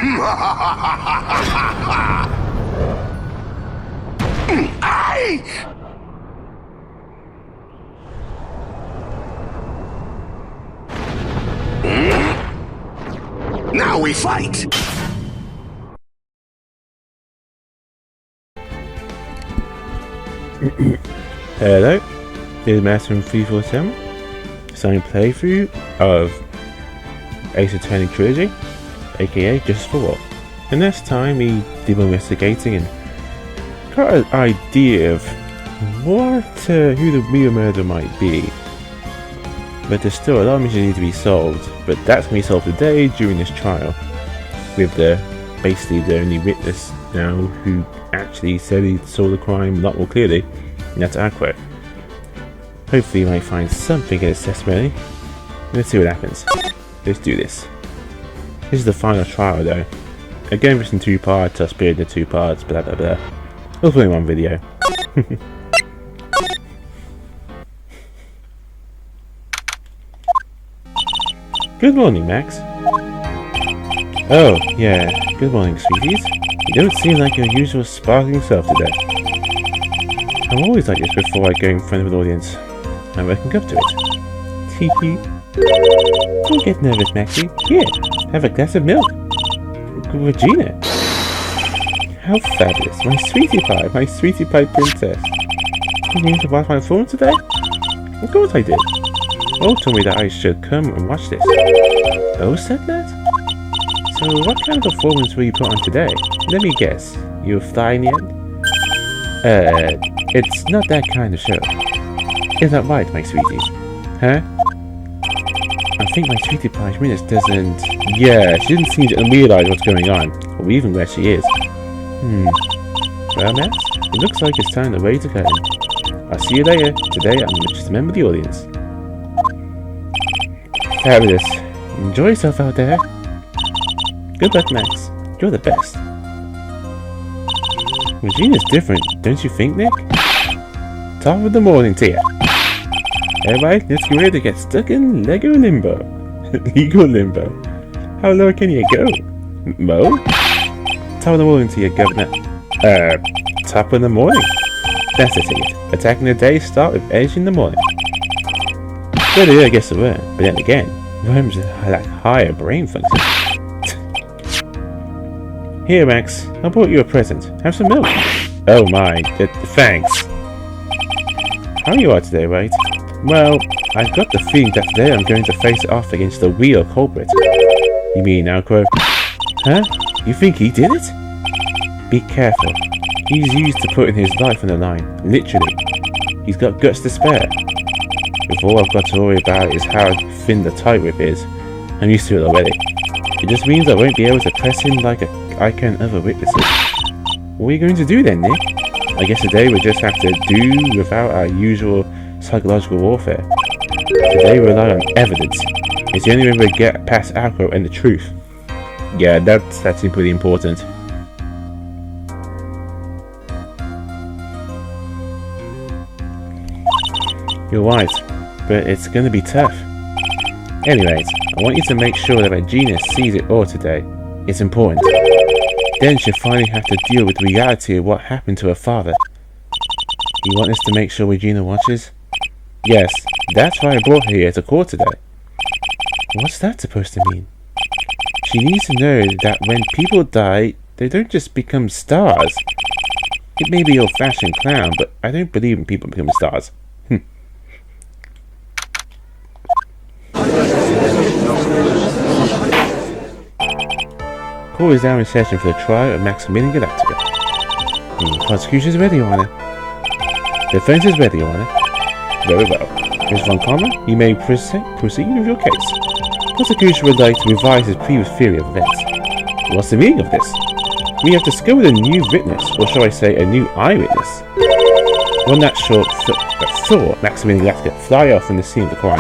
Now we fight! Hello, this is Master from 347, starting playthrough of Ace Attorney Trilogy, aka Justice for All. And last time we did more investigating and got an idea of who the real murderer might be. But there's still a lot of missions that need to be solved, but that's going to be solved today during this trial, with basically the only witness now who actually said he saw the crime a lot more clearly, and that's Aqua. Hopefully we might find something in his testimony. Let's see what happens. Let's do this. This is the final trial though. Again, it's in 2 parts, I'll split it into 2 parts, blah blah blah. Hopefully in one video. Good morning, Max. Oh, yeah. Good morning, sweeties. You don't seem like your usual sparkling self today. I'm always like this before I go in front of an audience. I'm working up to it. Tee-hee. Don't get nervous, Maxie. Here, have a glass of milk. Regina. How fabulous. My sweetie pie princess. You need to watch my phone today? Of course I did. Oh told me that I should come and watch this. Oh said that? So what kind of performance will you put on today? Let me guess. You'll fly in the end? It's not that kind of show. Is that right, my sweeties? Huh? I think my sweetie pie princess doesn't... Yeah, she didn't seem to realize what's going on, or even where she is. Well, Max, it looks like it's time to raise the curtain. I'll see you later. Today, I'm just a member of the audience. Fabulous. Enjoy yourself out there. Good luck, Max. You're the best. Regina's different, don't you think, Nick? Top of the morning to you. Alright, let's get ready to get stuck in Lego Limbo. Legal Limbo. How low can you go? Mo? Top of the morning to you, Governor. Top of the morning. That's the ticket. Attacking the day start with edge in the morning. Good idea, I guess it were, but then again, worms have higher brain function. Here, Max, I brought you a present. Have some milk. Oh my, thanks. How you are today, right? Well, I've got the feeling that today I'm going to face it off against the real culprit. You mean Aqua? Huh? You think he did it? Be careful. He's used to putting his life on the line, literally. He's got guts to spare. If all I've got to worry about is how thin the tightrope is, I'm used to it already. It just means I won't be able to press him like I can other witnesses. What are you going to do then, Nick? I guess today we'll just have to do without our usual psychological warfare. Today we rely on evidence. It's the only way we'll get past Aqua and the truth. Yeah, that's pretty important. You're right, but it's going to be tough. Anyways, I want you to make sure that Regina sees it all today. It's important. Then she'll finally have to deal with the reality of what happened to her father. You want us to make sure Regina watches? Yes, that's why I brought her here to court today. What's that supposed to mean? She needs to know that when people die, they don't just become stars. It may be old-fashioned clown, but I don't believe in people becoming stars. Court is now in session for the trial of Maximilian Galactica. Prosecution's ready, Your Honor. Defense is ready, Your Honor. Very well. Ms. Von Commer, you may proceed with your case. Prosecution would like to revise his previous theory of events. What's the meaning of this? We have discovered a new witness, or shall I say a new eyewitness. One that saw Maximilian Galactica fly off from the scene of the crime.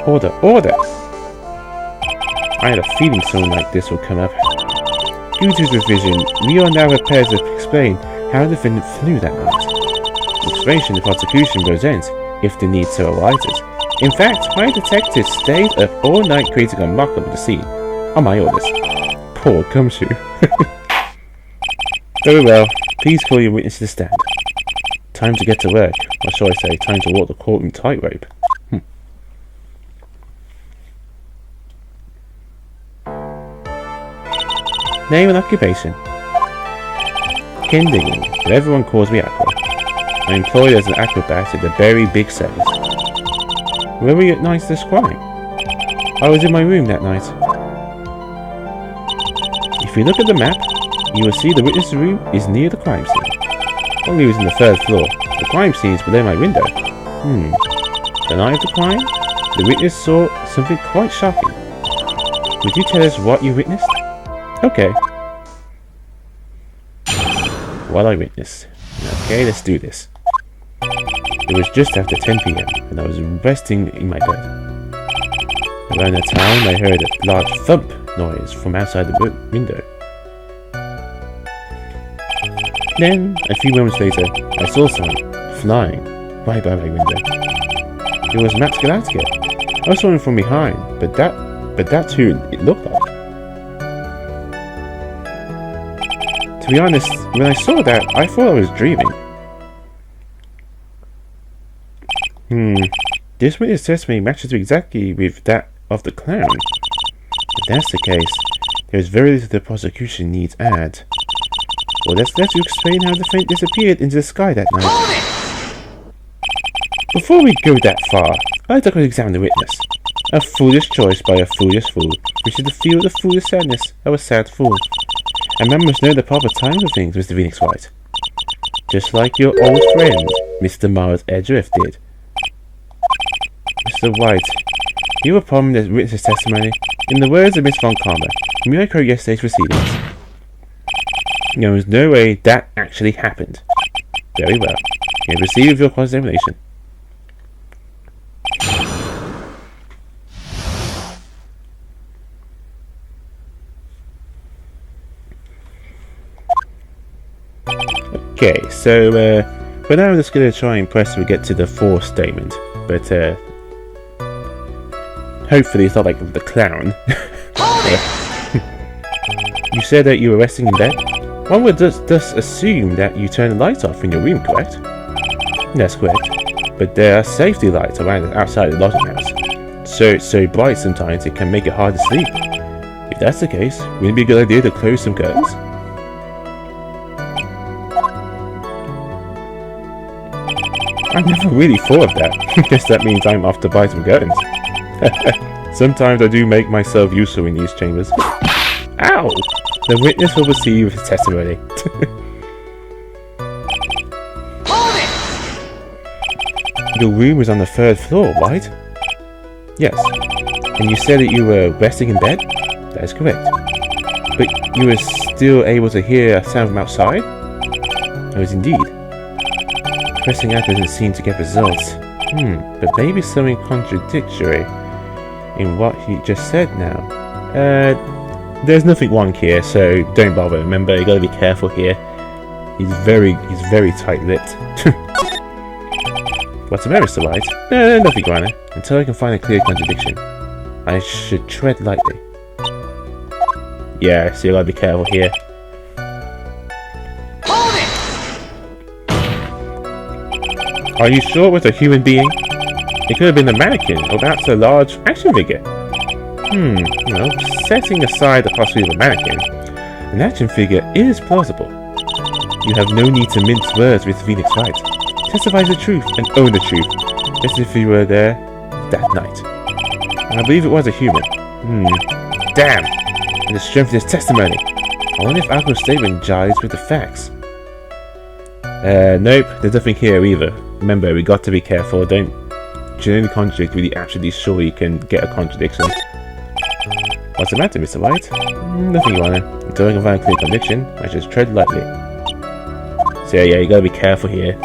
Order, order! I had a feeling something like this would come up. Due to this revision, we are now prepared to explain how the defendant flew that night. The explanation the prosecution presents, if the need so arises, In fact, my detective stayed up all night creating a mock-up of the scene, on my orders. Poor gumshoe. Very well, please call your witness to the stand. Time to get to work, or shall I say, time to walk the courtroom tightrope. Name and occupation. Kin digging, but everyone calls me Aqua. I'm employed as an acrobat at the very big circus. Where were you at night of this crime? I was in my room that night. If you look at the map, you will see the witness room is near the crime scene. While he was in the 3rd floor, the crime scene is below my window. The night of the crime, the witness saw something quite shocking. Would you tell us what you witnessed? Okay. What I witnessed. Okay, let's do this. It was just after 10 PM, and I was resting in my bed. Around that time, I heard a large thump noise from outside the window. Then, a few moments later, I saw something flying right by my window. It was Max Galactica. I saw him from behind, but that's who it looked like. To be honest, when I saw that, I thought I was dreaming. This witness testimony matches exactly with that of the clown. If that's the case, there is very little the prosecution needs add. Well, let's let you explain how the faint disappeared into the sky that night. Before we go that far, I'd like to examine the witness. A foolish choice by a foolish fool, which is to feel the foolish sadness of a sad fool. A man must know the proper time of things, Mr. Phoenix Wright. Just like your old friend, Mr. Miles Edgeworth did. Mr. White, you were prominent as witness testimony. In the words of Miss Von Karma, may I quote yesterday's proceedings? There was no way that actually happened. Very well. You may proceed with your cross-examination. Okay, so for now I'm just going to try and press to get to the 4th statement, but hopefully it's not like the clown. You said that you were resting in bed? One would thus assume that you turned the lights off in your room, correct? That's correct, but there are safety lights around outside the lodging house, so it's so bright sometimes it can make it hard to sleep. If that's the case, wouldn't it be a good idea to close some curtains? I never really thought of that. Guess that means I'm off to buy some curtains. Sometimes I do make myself useful in these chambers. Ow! The witness will receive his testimony. Your room was on the 3rd floor, right? Yes. And you said that you were resting in bed? That is correct. But you were still able to hear a sound from outside? I was indeed. Pressing out doesn't seem to get results. But maybe something contradictory in what he just said now. There's nothing wrong here, so don't bother. Remember, you gotta be careful here. He's very tight-lipped. What's the matter, Mr. White? No, nothing, Granny. Until I can find a clear contradiction, I should tread lightly. Yeah, so you gotta be careful here. Are you sure it was a human being? It could have been a mannequin, or perhaps a large action figure. Well, setting aside the possibility of a mannequin, an action figure is plausible. You have no need to mince words with Phoenix Wright. Testify the truth and own the truth, just as if you were there that night. And I believe it was a human. Damn! And the strength of his testimony. I wonder if Alco's statement jives with the facts. Nope, there's nothing here either. Remember, we got to be careful. Don't generally contradict when you actually sure you can get a contradiction. What's the matter, Mr. White? Nothing, Your Honor. Until I can find a clear conviction, I should tread lightly. So yeah, you gotta be careful here.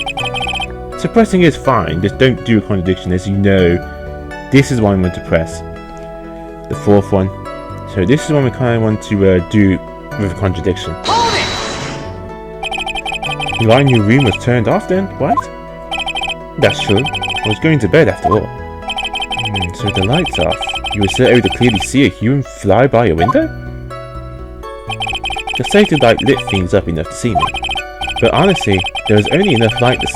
Suppressing is fine, just don't do a contradiction, as you know. This is one I'm going to press. The 4th one. So this is one we kind of want to do with a contradiction. The light in your room was turned off then, right? That's true. I was going to bed after all. So the light's off. You were so able to clearly see a human fly by your window? The safety light lit things up enough to see me. But honestly, there was only enough light to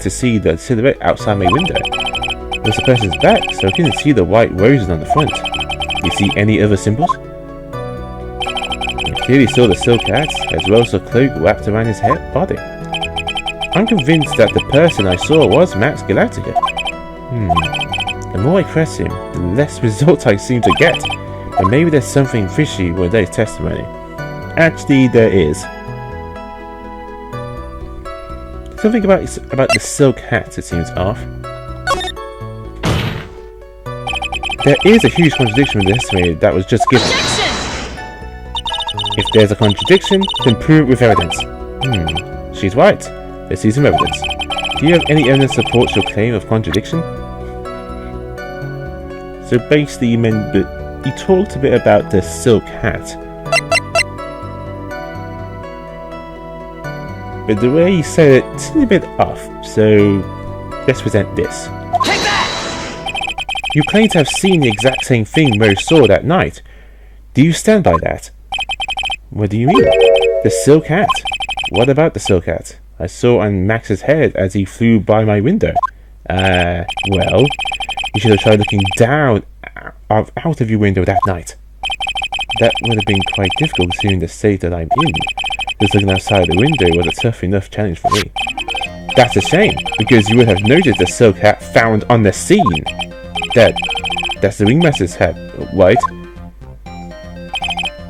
see the silhouette outside my window. It was a person's back, so I couldn't see the white roses on the front. Do you see any other symbols? I clearly saw the silk hat, as well as a cloak wrapped around his body. I'm convinced that the person I saw was Max Galactica. The more I press him, the less results I seem to get. But maybe there's something fishy with his testimony. Actually, there is. Something about the silk hat that seems off. There is a huge contradiction with the testimony that was just given. If there's a contradiction, then prove it with evidence. She's right. Let's see some evidence. Do you have any evidence that supports your claim of contradiction? So basically, you talked a bit about the silk hat. But the way you said it seemed a bit off, so let's present this. Take that! You claim to have seen the exact same thing Rose saw that night. Do you stand by that? What do you mean? The silk hat? What about the silk hat? I saw on Max's head as he flew by my window. Well, you should have tried looking down out of your window that night. That would have been quite difficult considering the state that I'm in. Just looking outside the window was a tough enough challenge for me. That's a shame, because you would have noticed the silk hat found on the scene. That's the ringmaster's hat, right?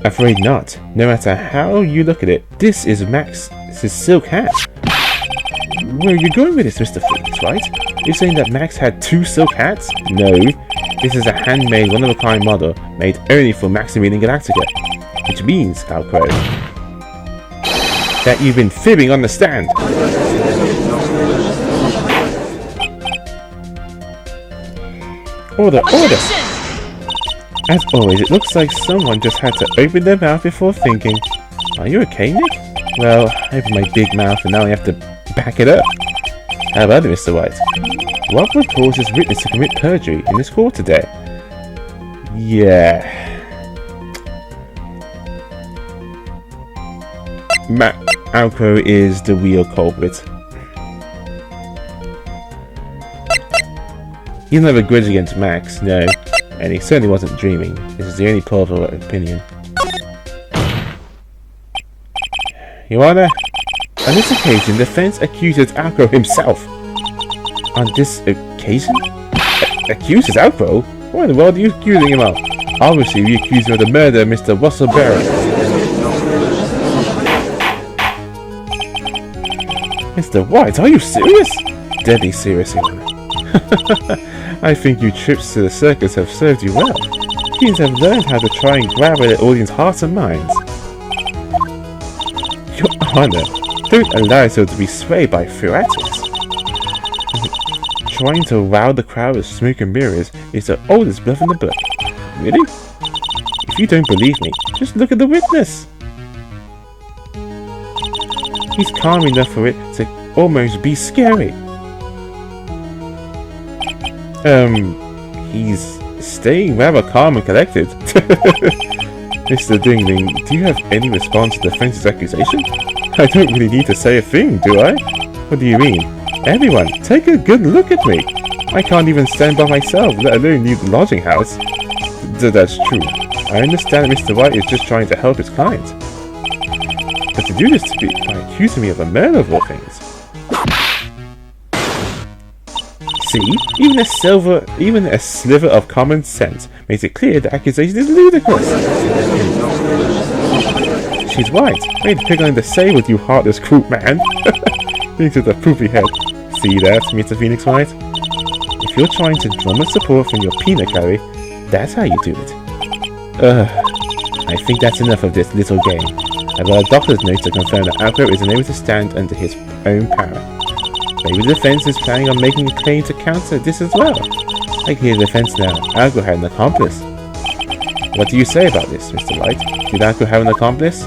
Afraid not. No matter how you look at it, this is Max's silk hat. Where are you going with this, Mr. Phoenix, right? You're saying that Max had 2 silk hats? No. This is a handmade, one-of-a-kind model, made only for Maximilian Galactica. Which means, Alcrow, that you've been fibbing on the stand. Order, order! As always, it looks like someone just had to open their mouth before thinking. Are you okay, Nick? Well, I opened my big mouth and now I have to back it up. How about it, Mr. White? What would cause this witness to commit perjury in this court today? Yeah. Alco is the real culprit. He doesn't have a grudge against Max, no. And he certainly wasn't dreaming. This is the only plausible opinion. Your Honor, on this occasion, the defense accuses Alco himself. On this occasion? Accuses Alco? What in the world are you accusing him of? Obviously, we accuse him of the murder of Mr. Russell Barrett. Mr. White, are you serious? Deadly serious, Your Honor. I think your trips to the circus have served you well. Teens have learned how to try and grab at the audience's hearts and minds. Your Honor, don't allow yourself to be swayed by theatrics. Trying to wow the crowd with smoke and mirrors is the oldest bluff in the book. Really? If you don't believe me, just look at the witness. He's calm enough for it to almost be scary. He's staying rather calm and collected. Mr. Dingling, do you have any response to the defense's accusation? I don't really need to say a thing, do I? What do you mean? Everyone, take a good look at me. I can't even stand by myself, let alone leave the lodging house. That's true. I understand that Mr. White is just trying to help his client. But to do this by accusing me of a murder of all things. See, even a sliver of common sense makes it clear the accusation is ludicrous. She's right. I ain't picking to say what you heartless cruel man. Thinks with a poopy head. See that, Mr. Phoenix White? If you're trying to drum up support from your peanut gallery, that's how you do it. I think that's enough of this little game. I've got a doctor's note to confirm that Alco is unable to stand under his own power. Maybe the defense is planning on making a claim to counter this as well. I can hear the defense now. Alco had an accomplice. What do you say about this, Mr. White? Did Alco have an accomplice?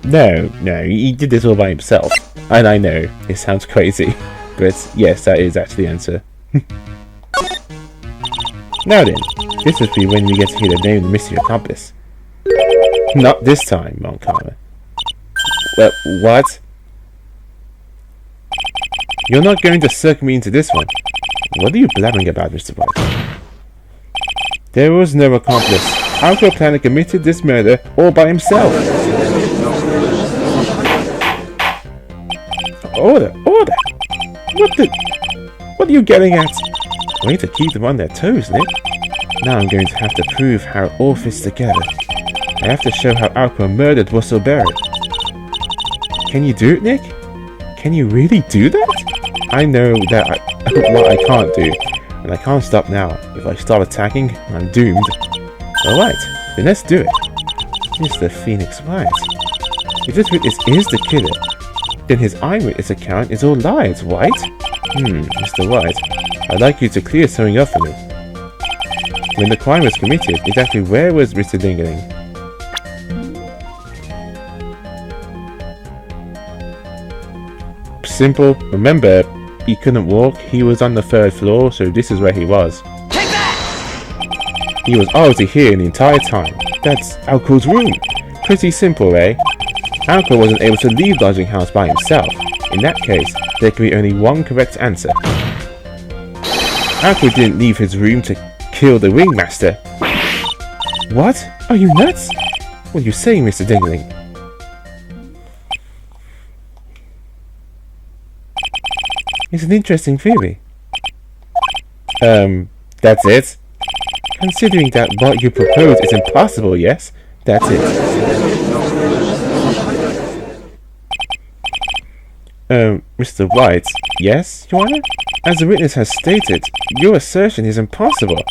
No, he did this all by himself. And I know, it sounds crazy. But yes, that is actually the answer. Now then, this must be when we get to hear the name of the mystery accomplice. Not this time, Montcalm. Well, what? You're not going to suck me into this one. What are you blabbering about, Mr. Wright? There was no accomplice. Alco Planner committed this murder all by himself. Order! Order! What are you getting at? Way to keep them on their toes, Nick. Now I'm going to have to prove how it all fits together. I have to show how Alco murdered Wussleberry. Can you do it, Nick? Can you really do that? I know that what I can't do, and I can't stop now. If I start attacking, I'm doomed. Alright, then let's do it. Mr. Phoenix Wright. If this witness is the killer, then his eyewitness account is all lies, White? Mr. White, I'd like you to clear something up for me. When the crime was committed, exactly where was Mr. Dingaling? Simple. Remember, he couldn't walk. He was on the 3rd floor, so this is where he was. Take that! He was obviously here the entire time. That's Alco's room. Pretty simple, eh? Alco wasn't able to leave the lodging house by himself. In that case, there can be only one correct answer. Alco didn't leave his room to kill the ringmaster. What? Are you nuts? What are you saying, Mr. Dingaling? It's an interesting theory. That's it? Considering that what you propose is impossible, yes? That's it. Mr. White, yes, Your Honor? As the witness has stated, your assertion is impossible.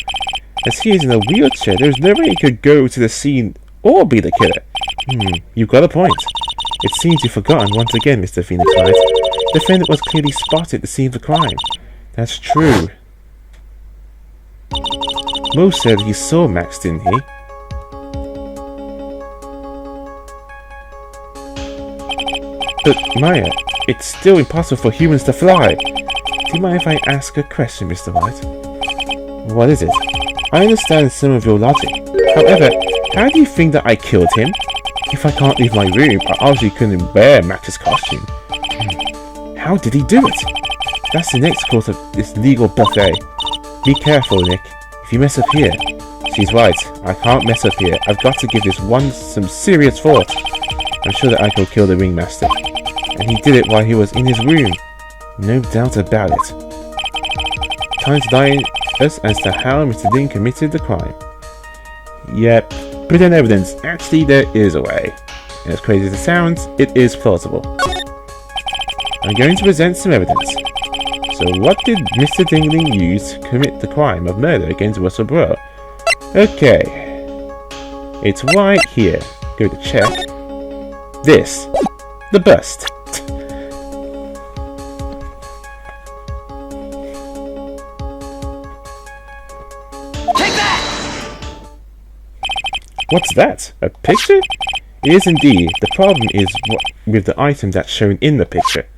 As he is in a wheelchair, there is no way he could go to the scene or be the killer. You've got a point. It seems you've forgotten once again, Mr. Phoenix Wright. The defendant was clearly spotted at the scene of the crime. That's true. Mo said he saw Max, didn't he? But Maya, it's still impossible for humans to fly. Do you mind if I ask a question, Mr. White? What is it? I understand some of your logic. However, how do you think that I killed him? If I can't leave my room, I obviously couldn't wear Max's costume. How did he do it? That's the next course of this legal buffet. Be careful, Nick. If you mess up here... She's right. I can't mess up here. I've got to give this one some serious thought. I'm sure that I could kill the ringmaster. And he did it while he was in his room. No doubt about it. Time to enlighten us as to how Mr. Ding committed the crime. Yep. Put on evidence. Actually, there is a way. And as crazy as it sounds, it is plausible. I'm going to present some evidence. So what did Mr. Dingling use to commit the crime of murder against Russell Borough? Okay. It's right here. Go to check. This. The bust. Take that! What's that? A picture? It is indeed. The problem is with the item that's shown in the picture.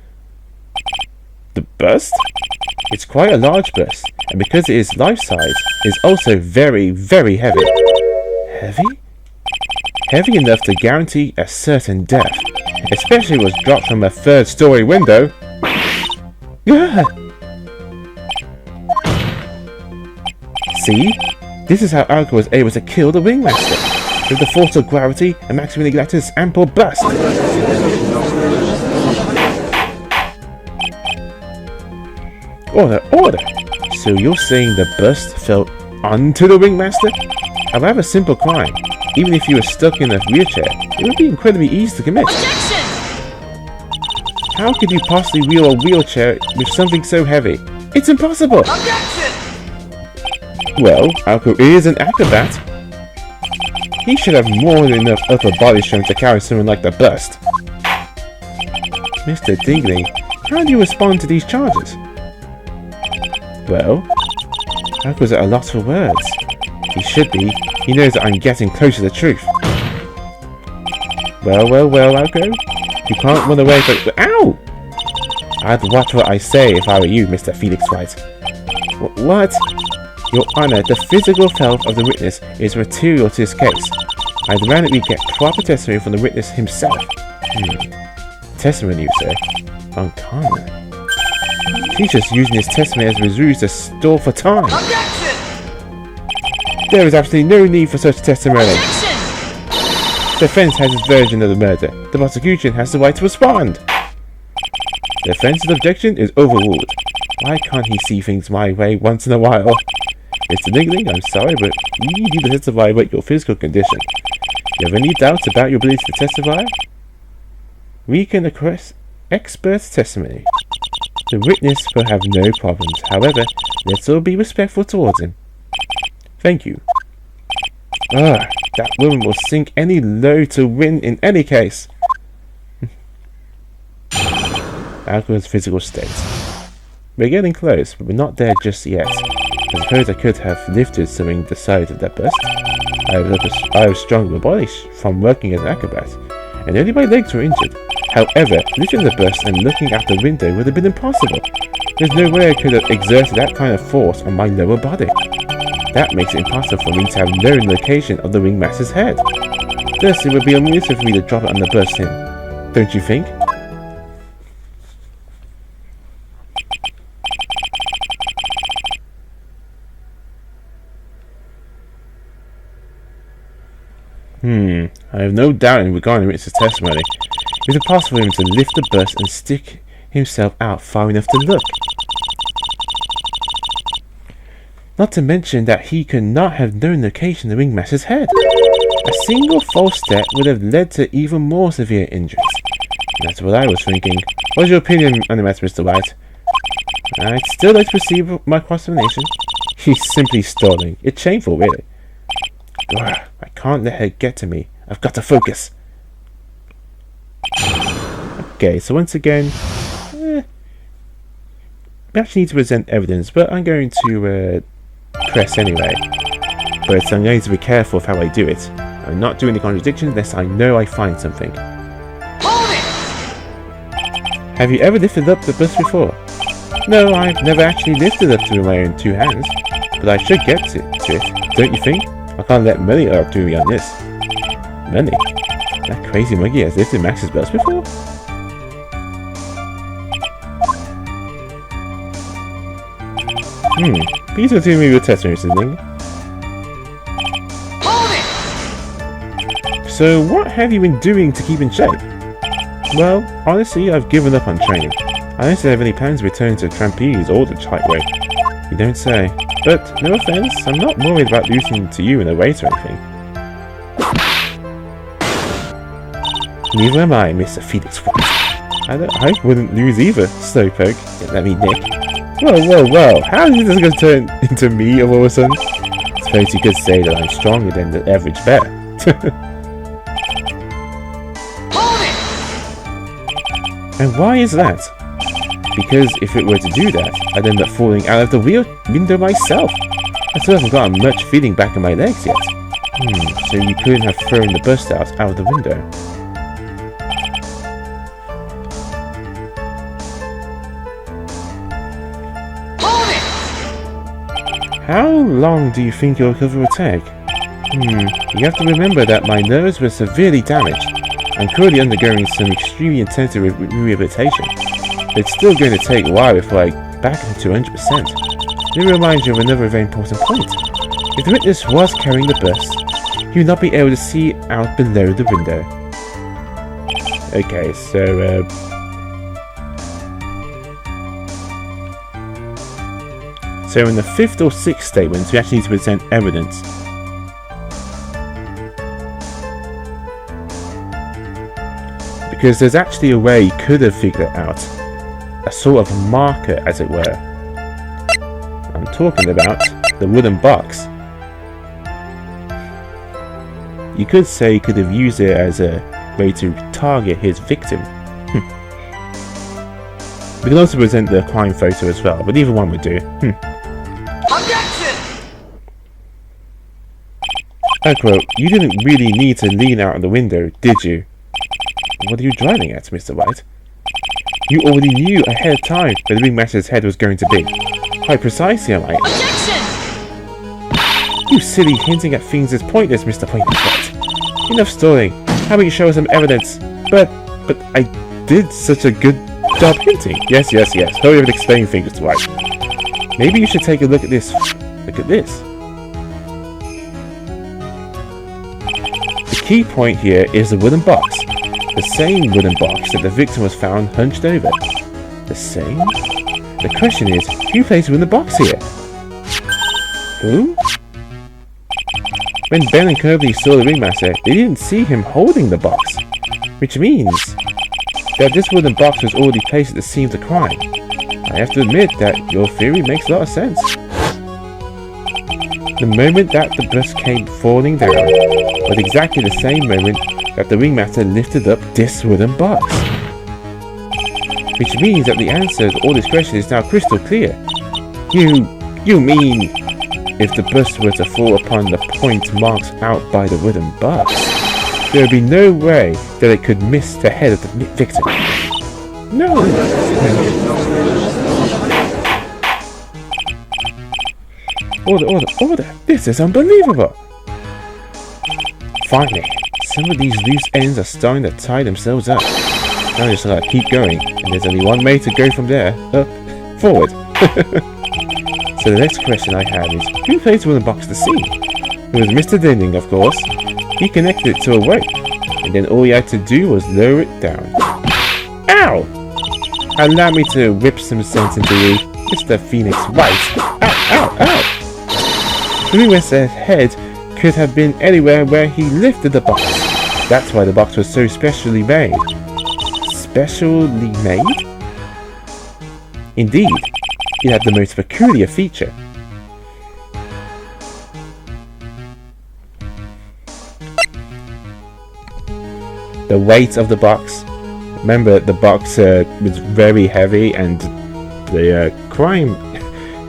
The bust? It's quite a large bust, and because it is life-size, it's also very, very heavy. Heavy? Heavy enough to guarantee a certain death, especially if it was dropped from a 3rd-story window. See? This is how Alco was able to kill the ringmaster, with the force of gravity and Maximilian Galactus' ample bust. Order, order! So you're saying the bust fell onto the ringmaster? A rather simple crime. Even if you were stuck in a wheelchair, it would be incredibly easy to commit. Objection! How could you possibly wheel a wheelchair with something so heavy? It's impossible! Objection! Well, Alco is an acrobat. He should have more than enough upper body strength to carry something like the bust. Mr. Dingley, how do you respond to these charges? Well, Alco's at a loss for words. He should be. He knows that I'm getting close to the truth. Well, Alco. You can't run away from... Ow! I'd watch what I say if I were you, Mr. Felix Wright. What? Your Honor, the physical health of the witness is material to this case. I demand that we get proper testimony from the witness himself. Testimony, you say? Uncommon. He's just using his testimony as a ruse to stall for time. Objection! There is absolutely no need for such testimony. Objection! The defense has its version of the murder. The prosecution has the right to respond. The defense's objection is overruled. Why can't he see things my way once in a while? Mr. Niggling, I'm sorry, but we need you to testify about your physical condition. Do you have any doubts about your ability to testify? We can request expert testimony. The witness will have no problems. However, let's all be respectful towards him. Thank you. That woman will sink any low to win in any case. Alcohol's physical state. We're getting close, but we're not there just yet. I suppose I could have lifted something the size of that bust. I have strong my body from working as an acrobat, and only my legs were injured. However, lifting the bust and looking out the window would have been impossible. There's no way I could have exerted that kind of force on my lower body. That makes it impossible for me to have known the location of the ringmaster's head. Thus, it would be unreasonable for me to drop it on the bust in. Don't you think? I have no doubt in regarding Richard's testimony. It is impossible for him to lift the bust and stick himself out far enough to look. Not to mention that he could not have known the location of the ringmaster's head. A single false step would have led to even more severe injuries. That's what I was thinking. What's your opinion on the matter, Mr. Wright? I'd still like to proceed with my cross-examination. He's simply stalling. It's shameful, really. Ugh, I can't let her get to me. I've got to focus. Okay, so once again, we actually need to present evidence, but I'm going to press anyway. But I'm going to be careful of how I do it. I'm not doing the contradiction unless I know I find something. Hold it! Have you ever lifted up the bust before? No, I've never actually lifted it up with my own two hands, but I should get to it, don't you think? I can't let Money outdo me on this. Money? That crazy monkey has lifted Max's bust before? Please continue with your testimony, Sidling. Hold it! So, what have you been doing to keep in shape? Well, honestly, I've given up on training. I don't have any plans to return to trapeze or the height weight. You don't say. But, no offense, I'm not worried about losing to you in a race or anything. Neither am I, Mr. Felix White. I wouldn't lose either, Slowpoke. Don't let me nick. Whoa, how is this going to turn into me all of a sudden? I suppose you could say that I'm stronger than the average bear. Hold it! And why is that? Because if it were to do that, I'd end up falling out of the window myself. I still haven't gotten much feeling back in my legs yet. So you couldn't have thrown the bust out of the window. Hold it! How long do you think your recovery will take? You have to remember that my nerves were severely damaged. I'm currently undergoing some extremely intensive rehabilitation. It's still going to take a while before I back into 100%. Let me remind you of another very important point. If the witness was carrying the bust, he would not be able to see out below the window. Okay, so in the 5th or 6th statements, we actually need to present evidence. Because there's actually a way you could have figured it out. A sort of marker, as it were. I'm talking about the wooden box. You could say he could have used it as a way to target his victim. We can also present the crime photo as well, but either one would do. Objection! I quote, "You didn't really need to lean out of the window, did you?" What are you driving at, Mr. White? You already knew ahead of time where the ringmaster's head was going to be. Quite precisely, am I? Objection! You silly hinting at things is pointless, Mr. Pointless Right. Enough stalling. How about you show us some evidence? But I did such a good job hinting. Yes. Hurry up and explain things, Mr. White. Maybe you should take a look at this. Look at this. The key point here is the wooden box. The same wooden box that the victim was found hunched over. The same? The question is, who placed the wooden box here? Who? When Ben and Kirby saw the ringmaster, they didn't see him holding the box. Which means that this wooden box was already placed at the scene of the crime. I have to admit that your theory makes a lot of sense. The moment that the bus came falling down was exactly the same moment that the ringmaster lifted up this wooden box. Which means that the answer to all this question is now crystal clear. You mean, if the bus were to fall upon the point marked out by the wooden box, there would be no way that it could miss the head of the victim. No. Order. This is unbelievable. Finally, some of these loose ends are starting to tie themselves up. Now I just gotta keep going, and there's only one way to go from there. Up, forward. So the next question I have is, who placed the wooden box at the scene? It was Mr. Denning, of course. He connected it to a rope, and then all he had to do was lower it down. Ow! Allow me to whip some sense into you, Mr. Phoenix Wright. Ow! The ringmaster's head could have been anywhere where he lifted the box. That's why the box was so specially made. Specially made? Indeed, it had the most peculiar feature. The weight of the box. Remember, the box was very heavy, and the crime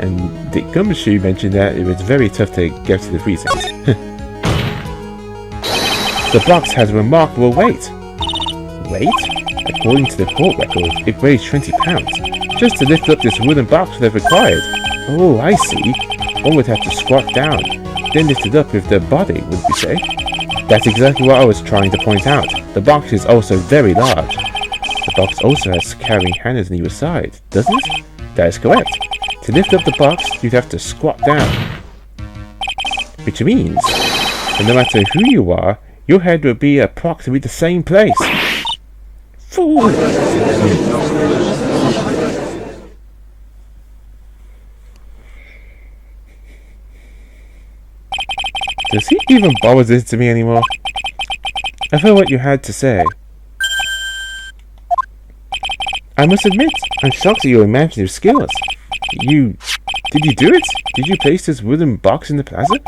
and the Gumshoe mentioned that it was very tough to get to the precinct. The box has a remarkable weight. Weight? According to the court record, it weighs 20 pounds. Just to lift up this wooden box would have required. Oh, I see. One would have to squat down, then lift it up with the body, would you say? That's exactly what I was trying to point out. The box is also very large. The box also has carrying handles on either side, doesn't it? That is correct. To lift up the box, you'd have to squat down. Which means that no matter who you are, your head would be approximately the same place. Fool! Does he even bother this to me anymore? I've heard what you had to say. I must admit, I'm shocked at your imaginative skills. Did you do it? Did you place this wooden box in the plaza?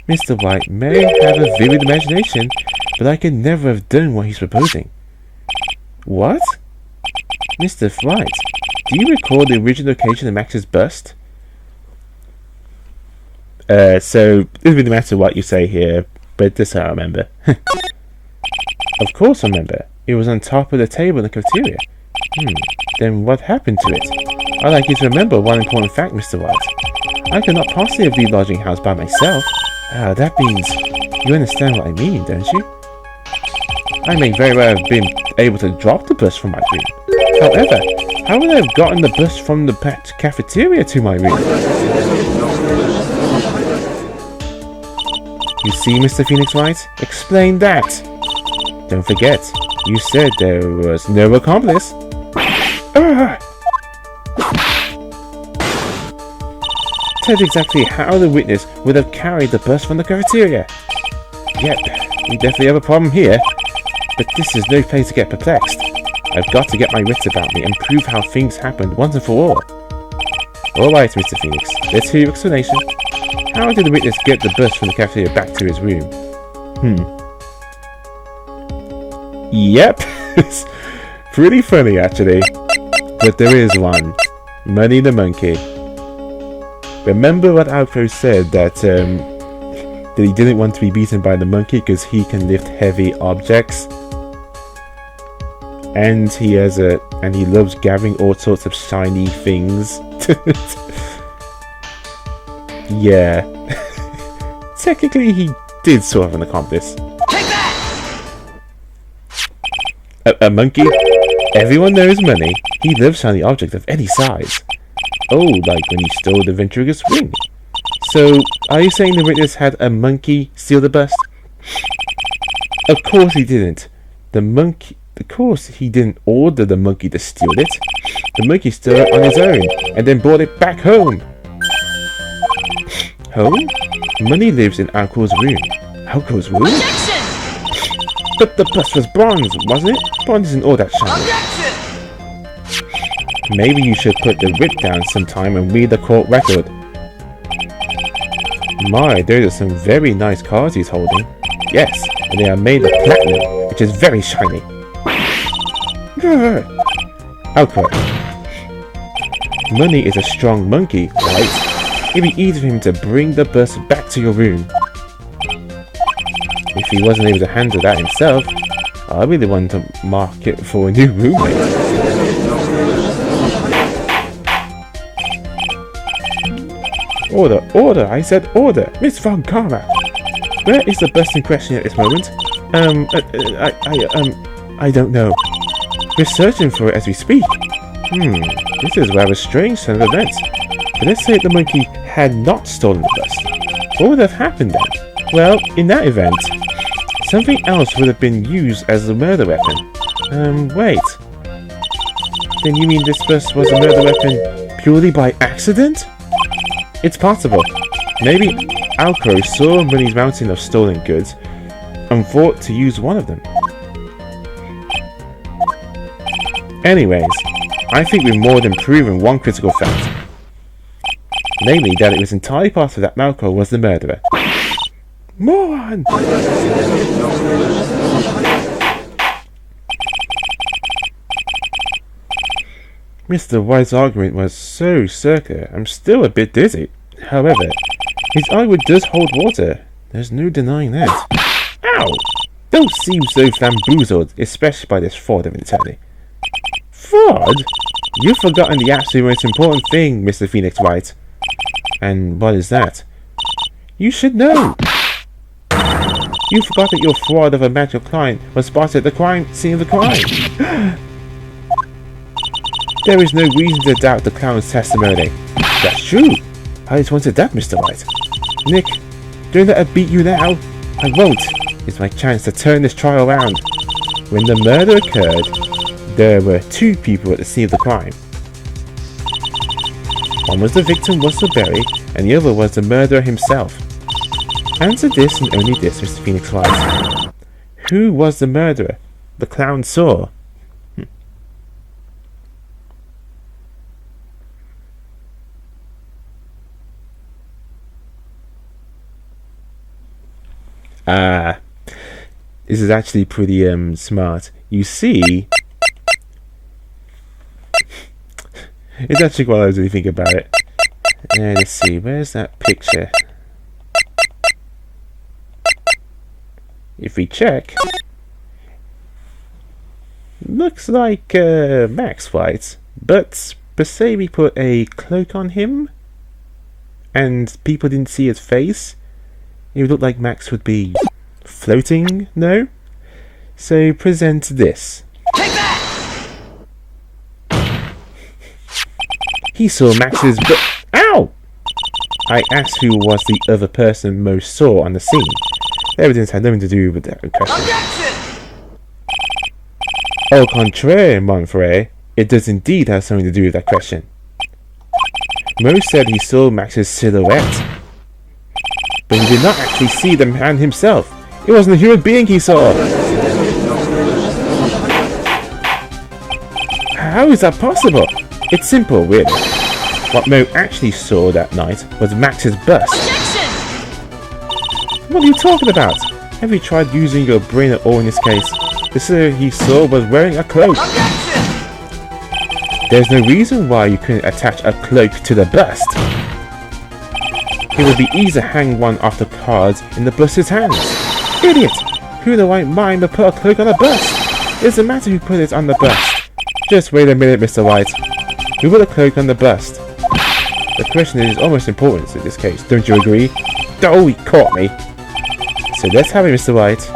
Mr. White may have a vivid imagination, but I could never have done what he's proposing. What? Mr. White, do you recall the original occasion of Max's bust? So, it doesn't really matter what you say here, but this I remember. Of course I remember. It was on top of the table in the cafeteria. Then what happened to it? I'd like you to remember one important fact, Mr. White. I could not possibly have been lodging house by myself. That means you understand what I mean, don't you? I may very well have been able to drop the bus from my room. However, how would I have gotten the bus from the cafeteria to my room? You see, Mr. Phoenix Wright? Explain that! Don't forget, you said there was no accomplice. Tell exactly how the witness would have carried the bus from the cafeteria. Yep, we definitely have a problem here. But this is no place to get perplexed. I've got to get my wits about me and prove how things happened once and for all. Alright, Mr. Phoenix, let's hear your explanation. How did the witness get the bus from the cafeteria back to his room? Yep, it's pretty funny actually. But there is one. Money the Monkey. Remember what Alpro said that he didn't want to be beaten by the monkey because he can lift heavy objects? And he loves gathering all sorts of shiny things. Yeah. Technically, he did sort of an accomplice. Take that! A monkey? Everyone knows money. He loves shiny objects of any size. Oh, like when he stole the ventriloquist ring. So, are you saying the witness had a monkey steal the bust? Of course he didn't. Of course he didn't order the monkey to steal it. The monkey stole it on his own, and then brought it back home. Home? Money lives in Alco's room. Alco's room? Objection! But the bust was bronze, wasn't it? Bronze isn't all that shiny. Objection! Maybe you should put the whip down sometime and read the court record. My, those are some very nice cards he's holding. Yes, and they are made of platinum, which is very shiny. Alco. Money is a strong monkey, right? It'd be easy for him to bring the bust back to your room. If he wasn't able to handle that himself, I'll be the one to mark it for a new roommate. Order, order, I said order, Miss Von Karma. Where is the bust in question at this moment? I don't know. We're searching for it as we speak. This is a rather strange turn of events. But let's say the monkey had not stolen the bust. What would have happened then? Well, in that event, something else would have been used as a murder weapon. Wait. Then you mean this bust was a murder weapon purely by accident? It's possible. Maybe Alco saw Money's mountain of stolen goods and thought to use one of them. Anyways, I think we've more than proven one critical fact. Namely, that it was entirely possible that Malco was the murderer. Moron! Mr. White's argument was so circular, I'm still a bit dizzy. However, his argument does hold water. There's no denying that. Ow! Don't seem so bamboozled, especially by this fraud of an attorney. Fraud? You've forgotten the absolute most important thing, Mr. Phoenix Wright. And what is that? You should know! You forgot that your fraud of a magical client was spotted at the crime scene of the crime. There is no reason to doubt the clown's testimony. That's true. I just wanted that, Mr. Wright. Nick, don't let her beat you now. I won't. It's my chance to turn this trial around. When the murder occurred, there were two people at the scene of the crime. One was the victim, Russell Berry, and the other was the murderer himself. Answer this and only this, Mr. Phoenix Wright. Who was the murderer the clown saw? This is actually pretty smart. You see, it's actually quite nice when you think about it. Let's see, where's that picture? If we check, looks like Max White, but say we put a cloak on him and people didn't see his face, it would look like Max would be floating, no? So present this. Take that! He saw Max's ow! I asked who was the other person most saw on the scene. The evidence had nothing to do with that question. Objection! Au contraire, mon frere, it does indeed have something to do with that question. Mo said he saw Max's silhouette, but he did not actually see the man himself. It wasn't a human being he saw. How is that possible? It's simple, really. What Mo actually saw that night was Max's bust. Objection! What are you talking about? Have you tried using your brain at all in this case? The silhouette he saw was wearing a cloak. Objection! There's no reason why you couldn't attach a cloak to the bust. It would be easy to hang one off the cards in the bust's hands. Idiot! Who in the right mind would put a cloak on a bust? It doesn't matter who put it on the bust. Just wait a minute, Mr. White. Who put a cloak on the bust? The question is almost important in this case, don't you agree? Oh, he caught me! So let's have it, Mr. White.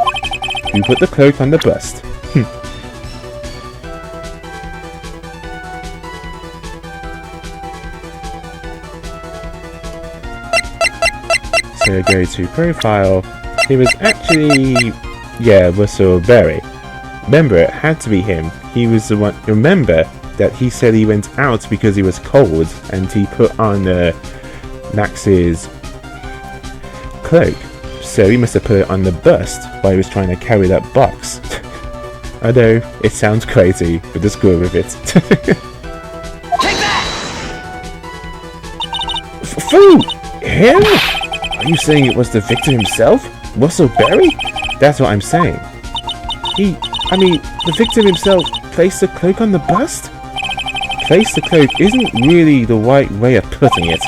You put the cloak on the bust. So go to profile. It was actually, yeah, Russell Berry. Remember, it had to be him. He was the one. Remember that he said he went out because he was cold and he put on Max's cloak. So he must have put it on the bust while he was trying to carry that box. I know, it sounds crazy, but just go with it. Take that! Fool! Him? Are you saying it was the victim himself? Russell Berry? That's what I'm saying. The victim himself placed the cloak on the bust? Place the cloak isn't really the right way of putting it.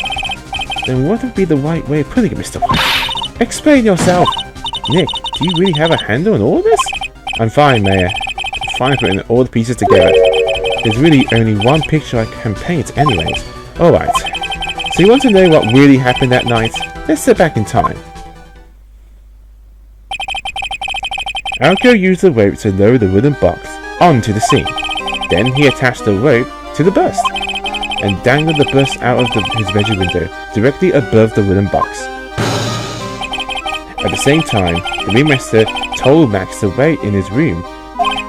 Then what would be the right way of putting it, Mr. White? Explain yourself! Nick, do you really have a handle on all of this? I'm fine, Mayor. I'm fine putting all the pieces together. There's really only one picture I can paint anyways. Alright. So you want to know what really happened that night? Let's sit back in time. Alco used the rope to lower the wooden box onto the scene. Then he attached the rope to the bust and dangled the bust out of his bedroom window directly above the wooden box. At the same time, the ringmaster told Max to wait in his room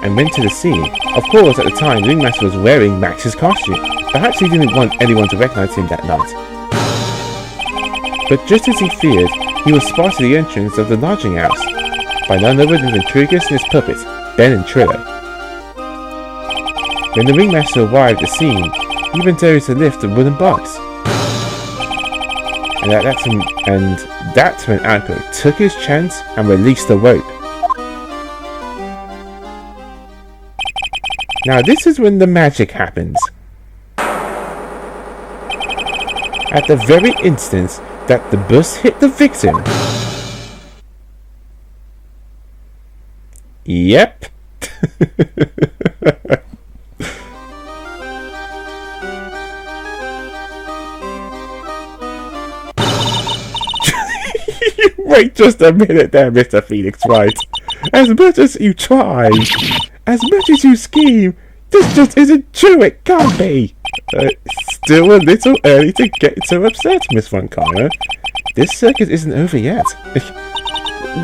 and went to the scene. Of course, at the time, the ringmaster was wearing Max's costume. Perhaps he didn't want anyone to recognize him that night. But just as he feared, he was spotted at the entrance of the lodging house by none other than Ventricus and his puppets, Ben and Trillo. When the ringmaster arrived at the scene, he went over to lift the wooden box. And that's when Alco took his chance and released the rope. Now this is when the magic happens. At the very instant that the bus hit the victim. Yep. Wait just a minute there, Mr. Phoenix Wright. As much as you try, as much as you scheme, this just isn't true, it can't be. Still a little early to get so upset, Miss Von Connor. This circus isn't over yet.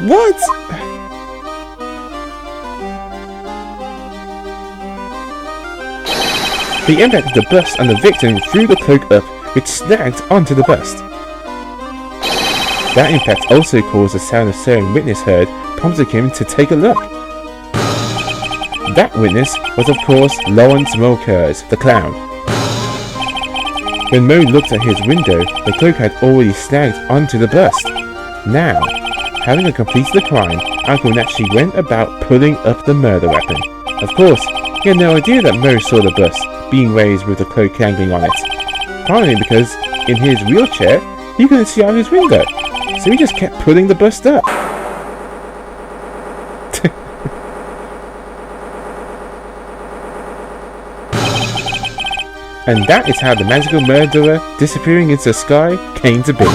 What? The impact of the bust on the victim threw the cloak up, which snagged onto the bust. That impact also caused the sound a certain witness heard, prompting him to take a look. That witness was of course Lawrence Mulcair's, the clown. When Mo looked at his window, the cloak had already snagged onto the bust. Now, having completed the crime, Uncle naturally went about pulling up the murder weapon. Of course, he had no idea that Mo saw the bust being raised with the cloak dangling on it. Partly because, in his wheelchair, he couldn't see out of his window, so he just kept pulling the bust up. And that is how the magical murderer disappearing into the sky came to be.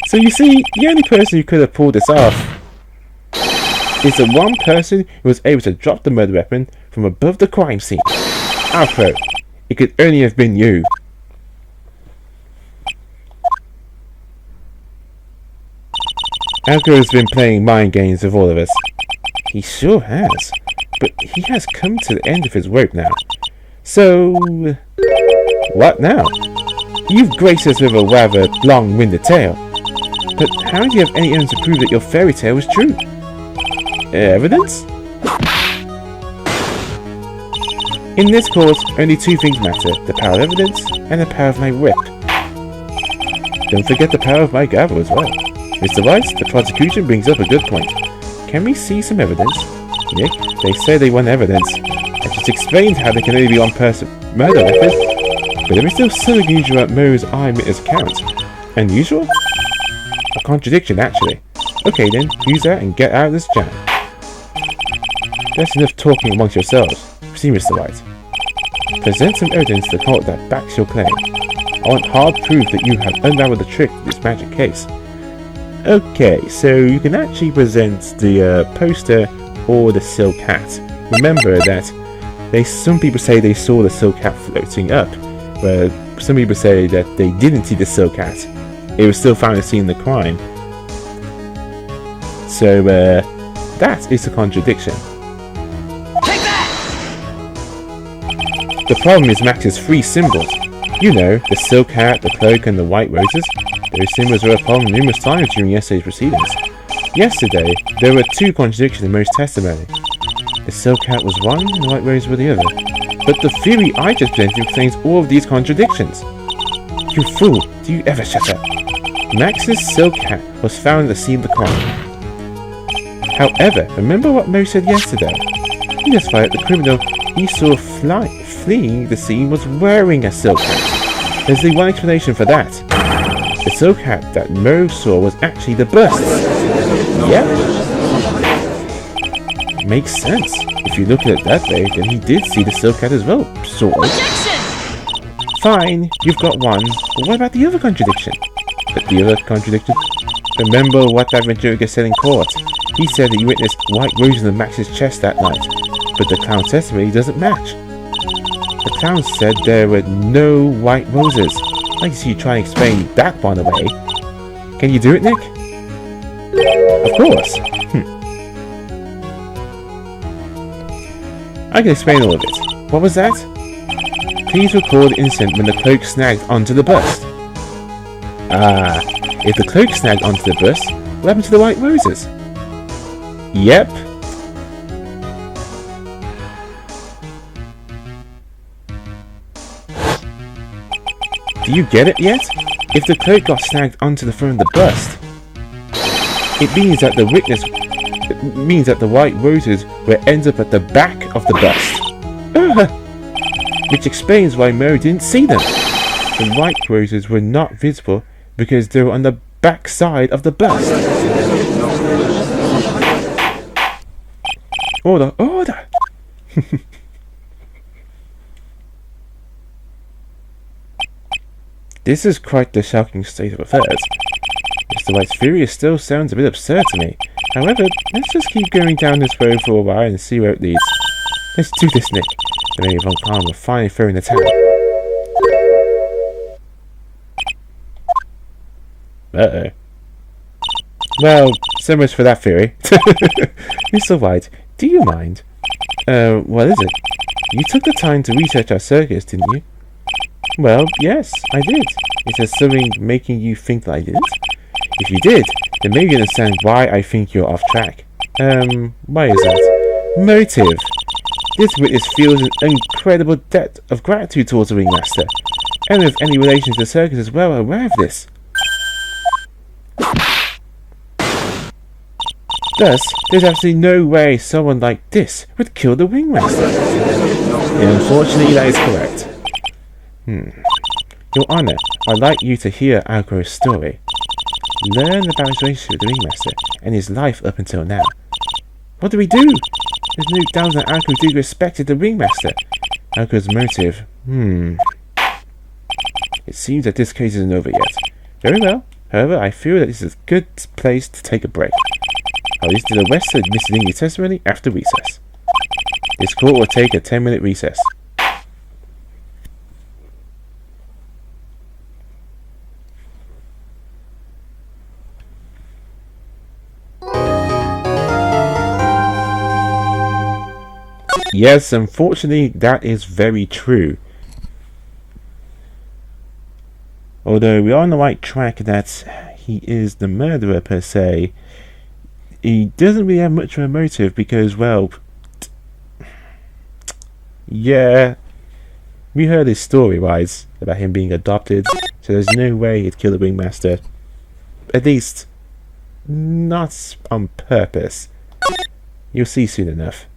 So you see, the only person who could have pulled this off is the one person who was able to drop the murder weapon from above the crime scene. Alfred, it could only have been you. Alco has been playing mind games with all of us. He sure has. But he has come to the end of his rope now. So, what now? You've graced us with a rather long-winded tale. But how do you have any evidence to prove that your fairy tale was true? Evidence? In this court, only two things matter. The power of evidence and the power of my whip. Don't forget the power of my gavel as well. Mr. Wright, the prosecution brings up a good point. Can we see some evidence? Nick, they say they want evidence. I just explained how there can only be one person murder weapon, but there is still some unusual at Mo's eyewitness account. Unusual? A contradiction, actually. Okay then, use that and get out of this jam. That's enough talking amongst yourselves. See, Mr. White. Present some evidence to the court that backs your claim. I want hard proof that you have unraveled the trick to this magic case. Okay, so you can actually present the poster or the silk hat. Remember that some people say they saw the silk hat floating up, but some people say that they didn't see the silk hat. It was still found at the scene of the crime. So that is a contradiction. Take that! The problem is Max's three symbols. You know, the silk hat, the cloak, and the white roses. Those symbols were a problem numerous times during yesterday's proceedings. Yesterday, there were two contradictions in most testimony. The silk hat was one, and the white roses were the other. But the theory I just presented explains all of these contradictions. You fool, do you ever shut up? Max's silk hat was found at the scene of the crime. However, remember what Mo said yesterday? He testified that the criminal he saw fleeing the scene was wearing a silk hat. There's the one explanation for that. The silk hat that Mo saw was actually the bust. Yep. Makes sense. If you look at it that way, then he did see the silk hat as well, sort of. Fine, you've got one, but what about the other contradiction? But the other contradiction? Remember what that Ventura said in court. He said that you witnessed white roses on Max's chest that night, but the clown's testimony doesn't match. The clown said there were no white roses. I'd like to see you try and explain that one away. Can you do it, Nick? Of course. I can explain all of it. What was that? Please record the incident when the cloak snagged onto the bust. Ah, if the cloak snagged onto the bust, what happened to the white roses? Yep. Do you get it yet? If the cloak got snagged onto the front of the bust, it means that the white roses were ends up at the back of the bust. Which explains why Mo didn't see them. The white roses were not visible because they were on the back side of the bust. Order, order! This is quite the shocking state of affairs. Mr. White's theory still sounds a bit absurd to me. However, let's just keep going down this road for a while and see where it leads. Let's do this, Nick. The Lady Von Khan will finally throw in the town. Uh-oh. Well, so much for that theory. Mr. White, do you mind? What is it? You took the time to research our circus, didn't you? Well, yes, I did. Is there something making you think that I didn't? If you did, then maybe you understand why I think you're off track. Why is that? Motive. This witness feels an incredible debt of gratitude towards the ringmaster. Anyone with any relation to the circus is well aware of this. Thus, there's absolutely no way someone like this would kill the ringmaster. And unfortunately, that is correct. Your Honor, I'd like you to hear Algro's story. Learn about his relationship with the ringmaster and his life up until now. What do we do? There's no doubt that Algro did respect the ringmaster. Algro's motive. It seems that this case isn't over yet. Very well. However, I feel that this is a good place to take a break. I'll listen to the rest of Mr. Dingley's testimony after recess. This court will take a 10-minute recess. Yes, unfortunately, that is very true. Although we are on the right track that he is the murderer per se, he doesn't really have much of a motive because, well, yeah, we heard his story, right, about him being adopted, so there's no way he'd kill the ringmaster. At least, not on purpose. You'll see soon enough.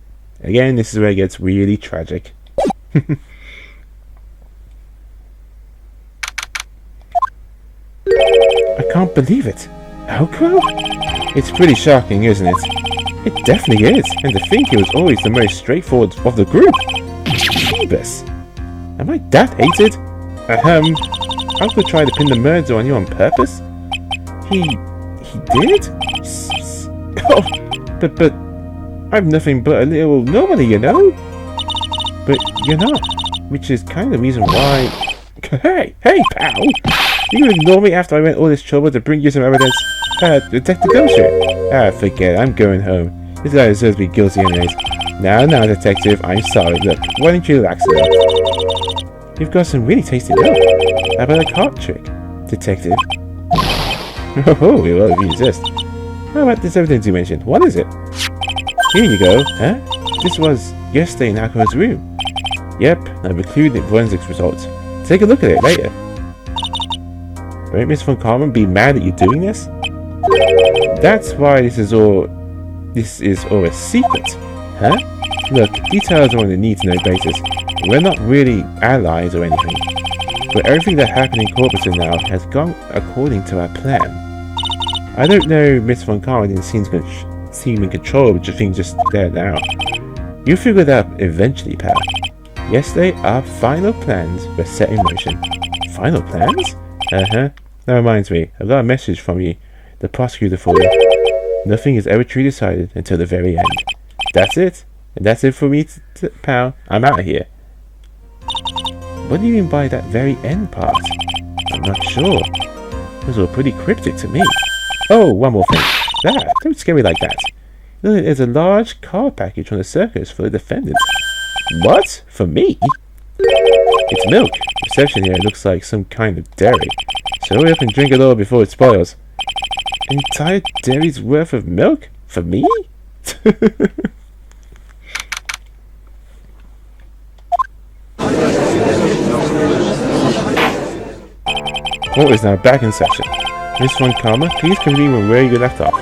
Again, this is where it gets really tragic. I can't believe it. Algro? It's pretty shocking, isn't it? It definitely is. And to think he was always the most straightforward of the group. Jeebus. Am I that hated? Uncle tried to pin the murder on you on purpose? He did? Oh, but I'm nothing but a little nobody, you know? But you're not, which is kind of the reason why... Hey, pal! You gonna ignore me after I went all this trouble to bring you some evidence? Detective Gumshoe? Forget it, I'm going home. This guy deserves to be guilty anyways. Now, Detective, I'm sorry. Look, why don't you relax a bit? You've got some really tasty milk. How about a cart trick, Detective? Oh, well, if you insist. How about this evidence you mentioned? What is it? Here you go. Huh? This was yesterday in Alcohol's room. Yep, I've included the forensics results. Take a look at it later. Won't Miss Von Carmen be mad at you doing this? That's why this is all a secret, huh? Look, details are on a need-to-know basis. We're not really allies or anything, but everything that happened in Corpuston now has gone according to our plan. I don't know, Miss Von Carmen didn't seem in control of things just there now. You'll figure it out eventually, pal. Yesterday, our final plans were set in motion. Final plans? That reminds me, I've got a message from you, the prosecutor for you. Nothing is ever truly decided until the very end. That's it. And that's it for me, pal. I'm out of here. What do you mean by that very end part? I'm not sure. Those were pretty cryptic to me. Oh, one more thing. Don't scare me like that. Look, there's a large car package from the circus for the defendant. What? For me? It's milk. Reception here looks like some kind of dairy. So hurry up and drink it all before it spoils. An entire dairy's worth of milk? For me? Court is now back in session. Miss Von Karma, please continue where you left off.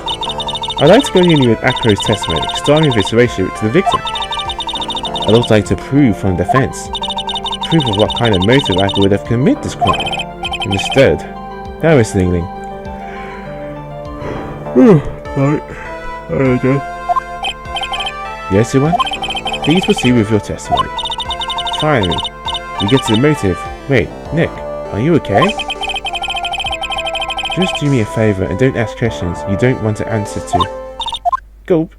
I'd like to continue with Akro's testimony, starting with its relationship to the victim. I'd also like to prove from the defense. Proof of what kind of motive Akro would have committed this crime. Instead, now Mr. Dingling. Yes, everyone? Please proceed with your testimony. Finally, we get to the motive. Wait, Nick, are you okay? Just do me a favour and don't ask questions you don't want to answer to. Gulp.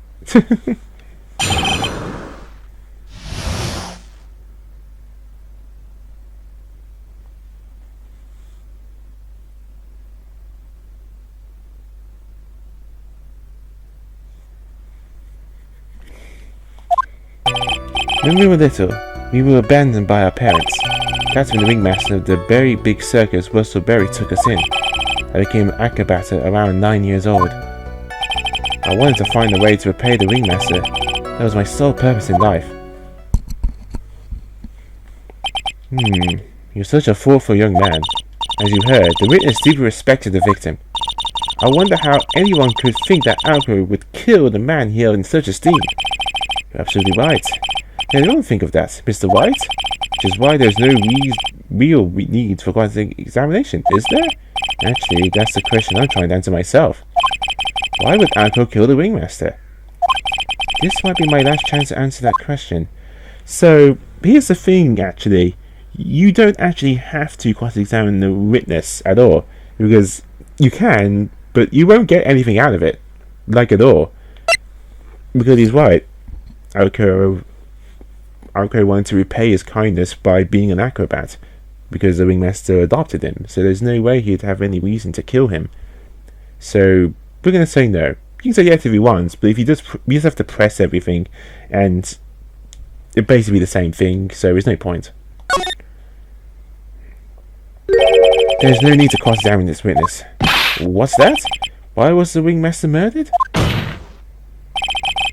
When we were little, we were abandoned by our parents. That's when the ringmaster of the very big circus Russell Berry took us in. I became an acrobat around 9 years old. I wanted to find a way to repay the ringmaster. That was my sole purpose in life. You're such a thoughtful young man. As you heard, the witness deeply respected the victim. I wonder how anyone could think that Alco would kill the man he held in such esteem. You're absolutely right. Now, don't think of that, Mr. White. Which is why there's no real need for cross-examination, is there? Actually, that's the question I'm trying to answer myself. Why would Alco kill the ringmaster? This might be my last chance to answer that question. So, here's the thing, actually. You don't actually have to cross-examine the witness at all. Because you can, but you won't get anything out of it. Like at all. Because he's right. Alco wanted to repay his kindness by being an acrobat, because the ringmaster adopted him, so there's no way he'd have any reason to kill him. So, we're going to say no. You can say yes if he wants, but if you just have to press everything, and it'd basically be the same thing, so there's no point. There's no need to cross-examine this witness. What's that? Why was the ringmaster murdered?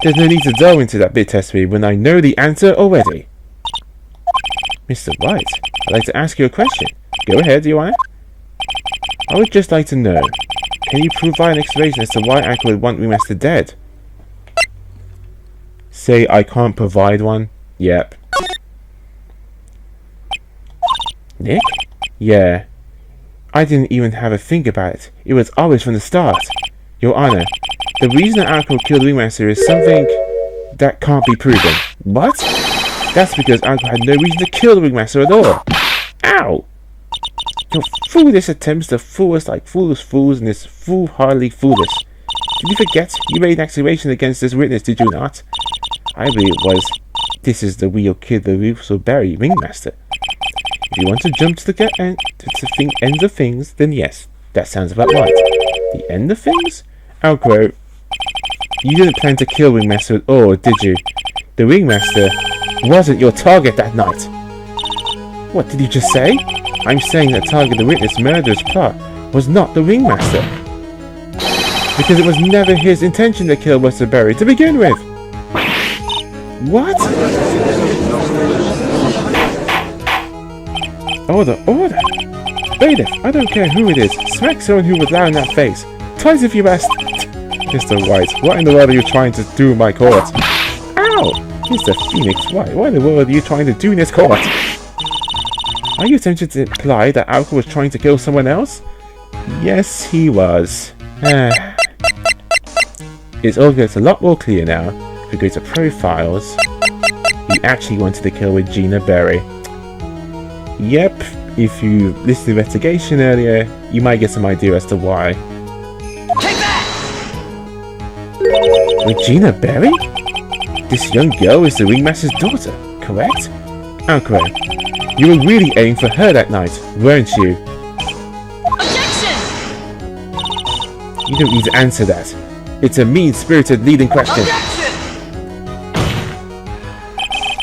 There's no need to delve into that bit testimony when I know the answer already. Mr. White, I'd like to ask you a question. Go ahead, Your Honor. I would just like to know, can you provide an explanation as to why Akko would want Ringmaster dead? Say I can't provide one? Yep. Nick? Yeah. I didn't even have a think about it. It was obvious from the start. Your Honor, the reason that Akko killed the Ringmaster is something that can't be proven. What? That's because Alco had no reason to kill the ringmaster at all. Ow! Your foolish attempts to fool us like foolish fools and this foolhardily foolish. Did you forget you made an accusation against this witness, did you not? I believe it was. This is the real kid, the Russell Berry ringmaster. If you want to jump to the end of things, then yes, that sounds about right. The end of things? Alco, you didn't plan to kill Ringmaster at all, did you? The Ringmaster wasn't your target that night. What did you just say? I'm saying the target of the witness murderer's plot was not the Ringmaster. Because it was never his intention to kill Russell Berry to begin with. What? Order, order! Bailiff, I don't care who it is. Smack someone who was loud in that face. Twice if you asked. Mr. White, what in the world are you trying to do in my court? Ow! Mr. Phoenix White, what in the world are you trying to do in this court? Are you attempting to imply that Alco was trying to kill someone else? Yes, he was. It's all gets a lot more clear now. If we go to profiles, he actually wanted to kill Regina Berry. Yep, if you listened to the investigation earlier, you might get some idea as to why. Take that! Regina Berry? This young girl is the ringmaster's daughter, correct? Alco, you were really aiming for her that night, weren't you? Objection! You don't need to answer that. It's a mean-spirited leading question. Objection!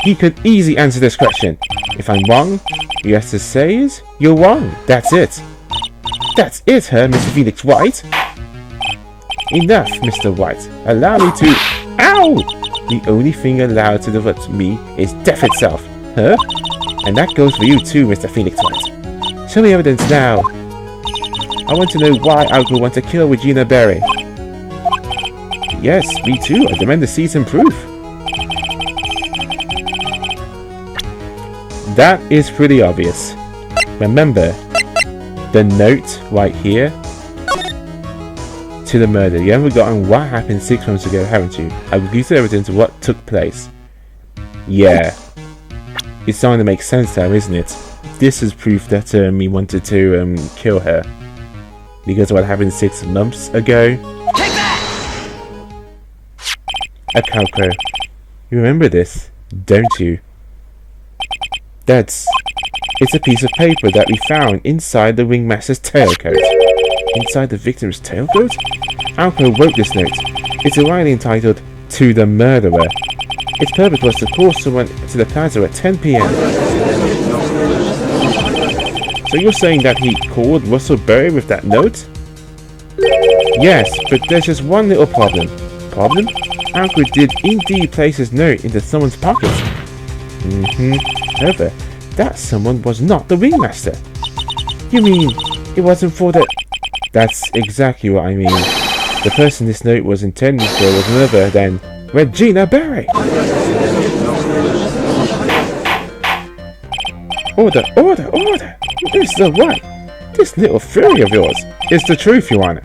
He could easily answer this question. If I'm wrong, all you have to say is, you're wrong. That's it. That's it, Mr. Phoenix White. Enough, Mr. White. Allow me to... Ow! The only thing allowed to develop me is death itself. Huh? And that goes for you too, Mr. Phoenix White. Show me evidence now. I want to know why Alco want to kill Regina Berry. Yes, me too. I demand to see some proof. That is pretty obvious. Remember, the note right here to the murder. You haven't forgotten what happened 6 months ago, haven't you? I've used evidence of what took place. Yeah. It's starting to make sense now, isn't it? This is proof that he wanted to kill her. Because of what happened 6 months ago. Take that! Alco, you remember this, don't you? It's a piece of paper that we found inside the ringmaster's tailcoat. Inside the victim's tailcoat? Alco wrote this note. It's wryly entitled, To the Murderer. Its purpose was to call someone to the plaza at 10 PM. So you're saying that he called Russell Berry with that note? Yes, but there's just one little problem. Problem? Alco did indeed place his note into someone's pocket. However, that someone was not the ringmaster. You mean it wasn't for the... That's exactly what I mean. The person this note was intended for was none other than Regina Berry. Order, order, order! Mr. White, this little theory of yours is the truth, Your Honor.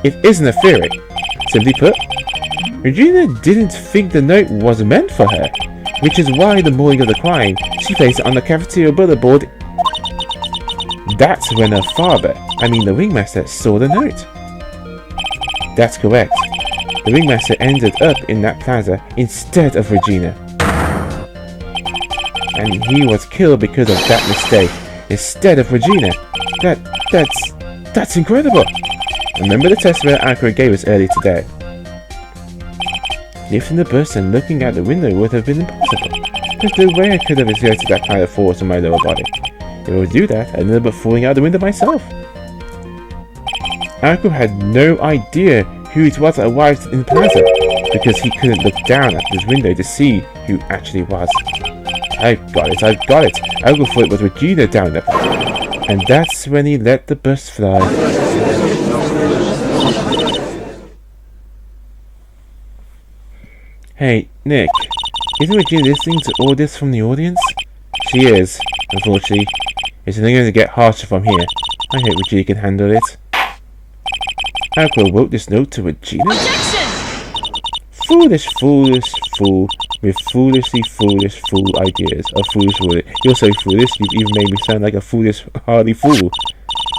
It isn't a theory. Simply put, Regina didn't think the note was meant for her, which is why the morning of the crime, she placed it on the cafeteria bulletin. That's when her father, the ringmaster, saw the note. That's correct. The ringmaster ended up in that plaza instead of Regina. And he was killed because of that mistake, instead of Regina. That's incredible! Remember the testament Alco gave us earlier today? Lifting the bus and looking out the window would have been impossible. There's no way I could have exerted that kind of force on my lower body. If I would do that, I'd end up falling out the window myself. Alco had no idea who it was that arrived in the plaza, because he couldn't look down at his window to see who actually was. I've got it. Alco thought it was Regina down there. And that's when he let the bus fly. Hey, Nick, isn't Regina listening to all this from the audience? She is, unfortunately. It's only going to get harsher from here. I hope Regina can handle it. Alco wrote this note to Regina? Objection! Foolish fool. with foolishly foolish fool ideas of foolish fool. You're so foolish, you've even made me sound like a foolish hardy fool.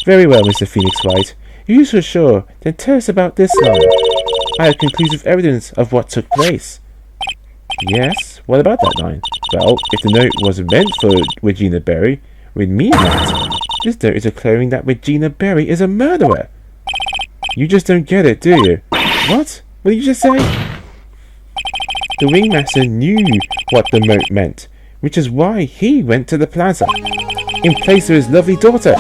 Very well, Mr. Phoenix Wright. If you're so sure, then tell us about this line. I have conclusive evidence of what took place. Yes, what about that line? Well, if the note was meant for Regina Berry, we'd mean that. This note is declaring that Regina Berry is a murderer. You just don't get it, do you? What? What did you just say? The ringmaster knew what the note meant, which is why he went to the plaza, in place of his lovely daughter.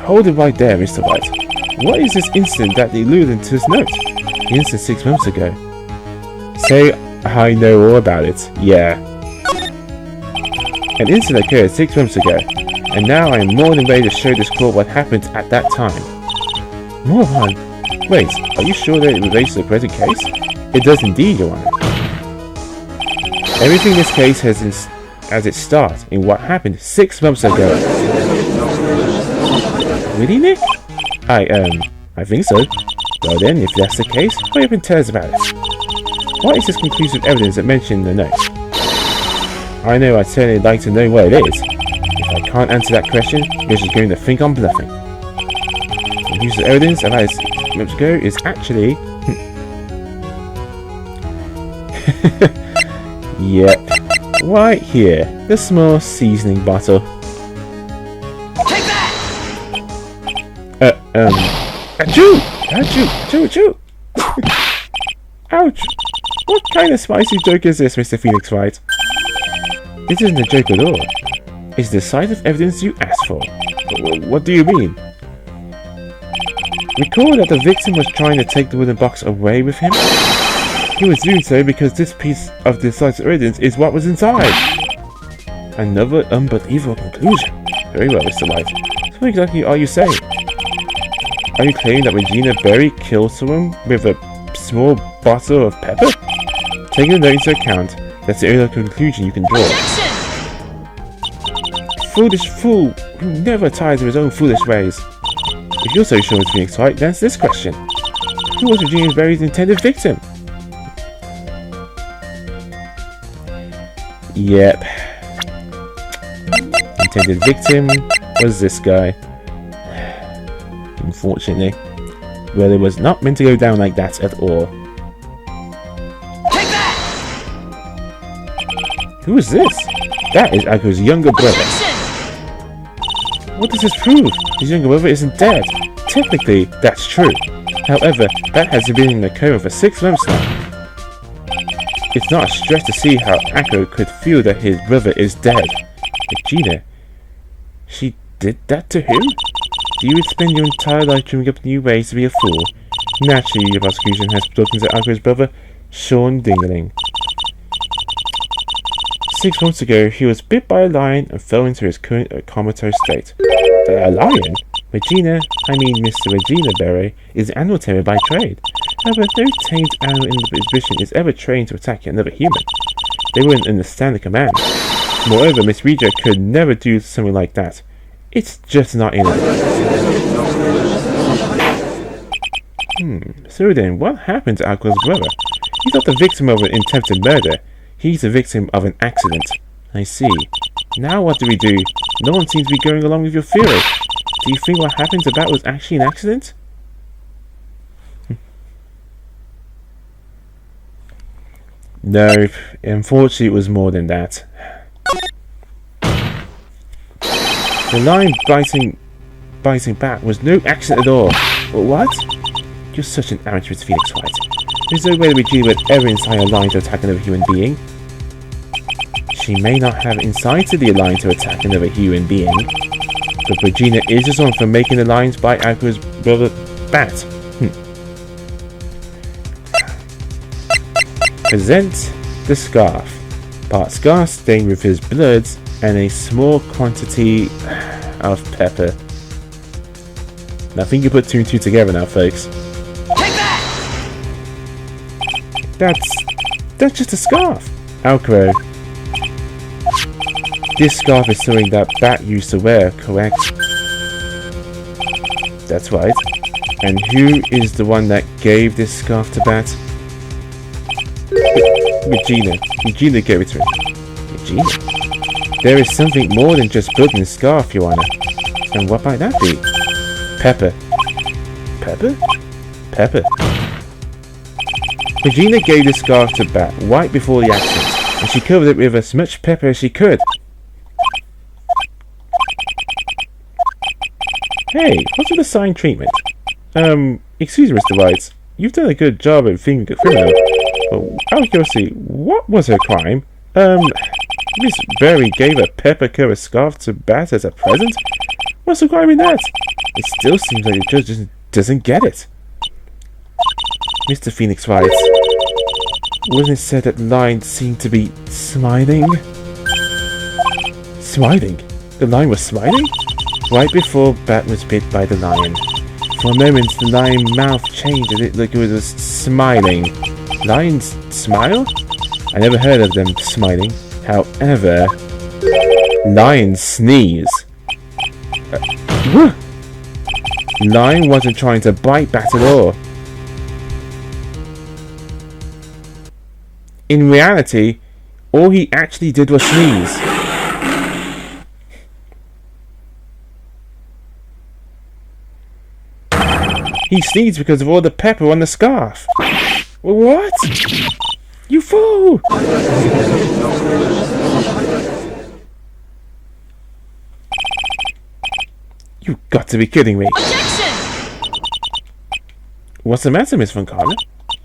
Hold it right there, Mr. White. What is this incident that alluded to this note? The incident 6 months ago. Say, I know all about it. Yeah. An incident occurred 6 months ago, and now I am more than ready to show this court what happened at that time. More on? Wait, are you sure that it relates to the present case? It does indeed, Your Honor. Everything in this case has its start in what happened 6 months ago. Really, Nick? I think so. Well then, if that's the case, hurry up and tell us about it. What is this conclusive evidence that mentioned in the note? I know I'd certainly like to know what it is. If I can't answer that question, you're just going to think I'm bluffing. The conclusive evidence about it 6 months ago is actually... Yep. Right here. The small seasoning bottle. Take that! Achoo! Achoo! Achoo! Achoo! Ouch! What kind of spicy joke is this, Mr. Phoenix Wright? This isn't a joke at all. It's the side of evidence you asked for. What do you mean? Recall that the victim was trying to take the wooden box away with him? He was doing so because this piece of decisive evidence is what was inside. Another unbelievable conclusion. Very well, Mr. White. So what exactly are you saying? Are you claiming that Regina Berry killed someone with a small bottle of pepper? Taking the note into account, that's the only conclusion you can draw. Objection! Foolish fool who never tires of his own foolish ways. If you're so sure, Mr. Phoenix Wright, then answer this question. Who was Regina Berry's intended victim? Yep. Intended victim was this guy. Unfortunately. Well, it was not meant to go down like that at all. Take that! Who is this? That is Ako's younger brother. Objection! What does this prove? His younger brother isn't dead. Technically, that's true. However, that has been in the coma for 6 months now. It's not a stretch to see how Ako could feel that his brother is dead. Regina, she did that to him? Do you spend your entire life dreaming up new ways to be a fool? Naturally, your prosecution has spoken to Ako's brother, Sean Dingling. 6 months ago, he was bit by a lion and fell into his current comatose state. A lion? Regina, Mr. Regina Berry, is an animal tamer by trade. However, no tamed animal in the exhibition is ever trained to attack another human. They wouldn't understand the command. Moreover, Miss Regina could never do something like that. It's just not in her. So then, what happened to Ako's brother? He's not the victim of an attempted murder. He's the victim of an accident. I see. Now what do we do? No one seems to be going along with your theory. Do you think what happened to Bat was actually an accident? No, unfortunately it was more than that. The lion biting Bat was no accident at all. What? You're such an amateur, Mr. Phoenix Wright. There's no way that Regina would ever incite a lion to attack another human being. She may not have incited the lion to attack another human being, but Regina is responsible for making the lions bite Ako's brother Bat. Present the scarf. Part scarf stained with his blood and a small quantity of pepper. Now I think you put 2 and 2 together now, folks. Take that! That's just a scarf. Alcro. This scarf is something that Bat used to wear, correct? That's right. And who is the one that gave this scarf to Bat? Regina. Regina gave it to him. Regina? There is something more than just building a scarf, Your Honor. And what might that be? Pepper. Pepper? Pepper. Regina gave the scarf to Bat right before the accident, and she covered it with as much pepper as she could. Hey, what's with the sign treatment? Excuse me, Mr. Wright. You've done a good job at thinking a criminal. But out of curiosity, what was her crime? Miss Berry gave a pepper-covered scarf to Bat as a present? What's the crime in that? It still seems like the judge just doesn't get it. Mr. Phoenix Wright, wasn't it said that the lion seemed to be smiling? Smiling? The lion was smiling? Right before Bat was bit by the lion. For a moment, the lion's mouth changed and it looked like it was smiling. Lions smile? I never heard of them smiling. However, lions sneeze. Lion wasn't trying to bite Bat at all. In reality, all he actually did was sneeze. He sneezed because of all the pepper on the scarf. What? You fool! You've got to be kidding me. Objection! What's the matter, Miss Von Karma?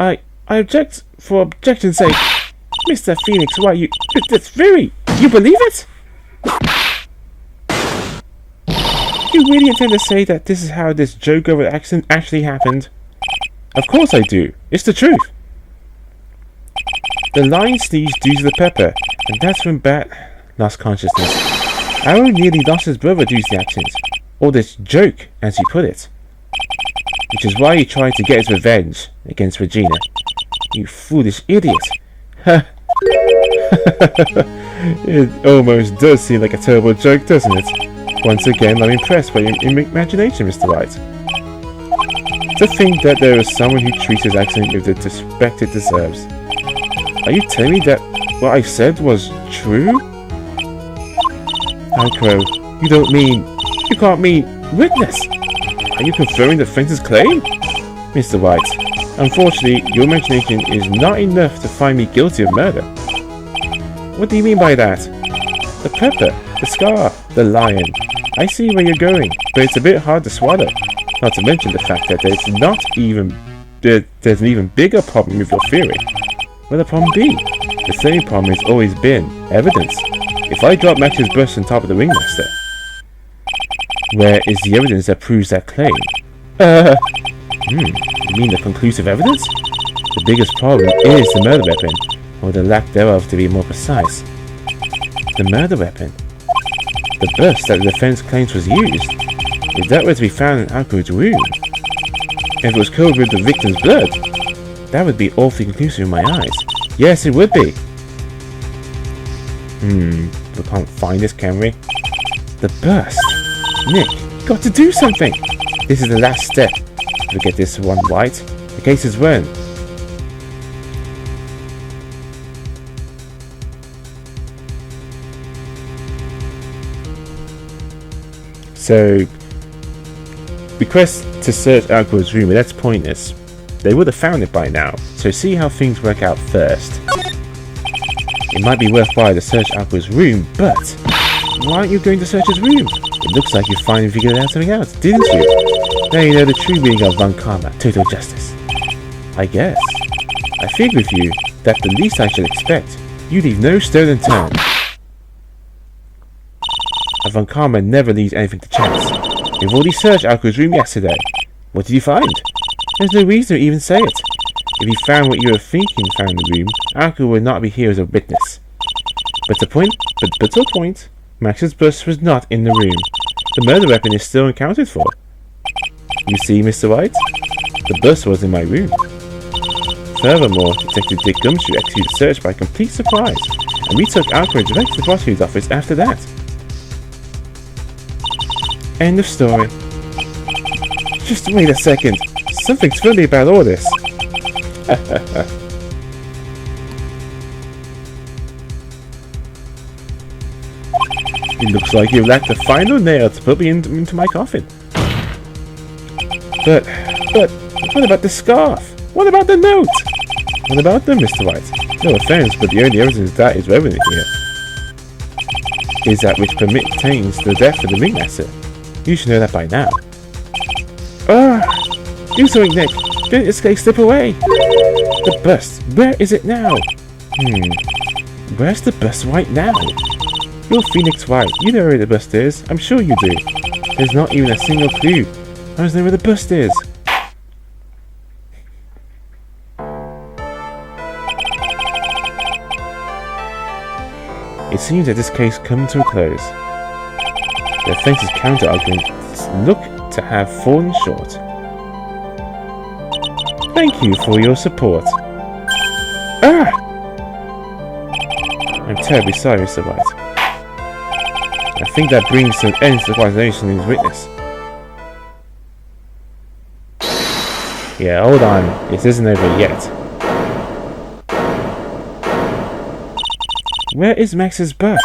I object for objection's sake. Mr. Phoenix, why you... That's very... You believe it? You really intend to say that this is how this joke over accident actually happened? Of course I do. It's the truth. The lion sneezed due to the pepper, and that's when Bat lost consciousness. Arrow nearly lost his brother due to the accident. Or this joke, as you put it. Which is why he tried to get his revenge against Regina. You foolish idiot. It almost does seem like a terrible joke, doesn't it? Once again, I'm impressed by your imagination, Mr. Wright. To think that there is someone who treats his accident with the respect it deserves. Are you telling me that what I said was true? Crow, you don't mean... You can't mean witness! Are you confirming the defense's claim? Mr. White, unfortunately, your imagination is not enough to find me guilty of murder. What do you mean by that? The pepper, the scar, the lion. I see where you're going, but it's a bit hard to swallow. Not to mention the fact that there's an even bigger problem with your theory. What the problem be? The same problem has always been evidence. If I drop Max's bust on top of the ringmaster, where is the evidence that proves that claim? You mean the conclusive evidence? The biggest problem is the murder weapon, or the lack thereof to be more precise. The murder weapon. The bust that the defense claims was used. If that were to be found in Alco's room, if it was covered with the victim's blood, that would be awfully conclusive in my eyes. Yes, it would be. We can't find this, can we? The bust. Nick, you got to do something. This is the last step. If we get this one right, the case is won. So, request to search Alco's room, but that's pointless. They would have found it by now, so see how things work out first. It might be worthwhile to search Alco's room, but why aren't you going to search his room? It looks like you finally figured out something else, didn't you? Now you know the true meaning of Von Karma, total justice. I guess. I figured with you that the least I should expect, you leave no stone unturned. Von Karma never leaves anything to chance. You've already searched Alco's room yesterday. What did you find? There's no reason to even say it. If you found what you were thinking found in the room, Alco would not be here as a witness. But to a point, Max's bust was not in the room. The murder weapon is still accounted for. You see, Mr. White? The bust was in my room. Furthermore, Detective Dick Gumshoe executed the search by complete surprise, and we took Alco direct to the prosecutor's office after that. End of story. Just wait a second. Something's funny about all this. It looks like you've lacked the final nail to put me into my coffin. But, what about the scarf? What about the note? What about them, Mr. White? No offense, but the only evidence that is relevant here is that which pertains to the death of the ringmaster. You should know that by now. Do something, Nick. Don't this guy slip away. The bust. Where is it now? Where's the bust right now? You're Phoenix White. You know where the bust is. I'm sure you do. There's not even a single clue. I don't know where the bust is. It seems that this case comes to a close. The offence's counter-arguments look to have fallen short. Thank you for your support. I'm terribly sorry, Mr. White. I think that brings to an end to the examination of his witness. Yeah, hold on. It isn't over yet. Where is Max's bust?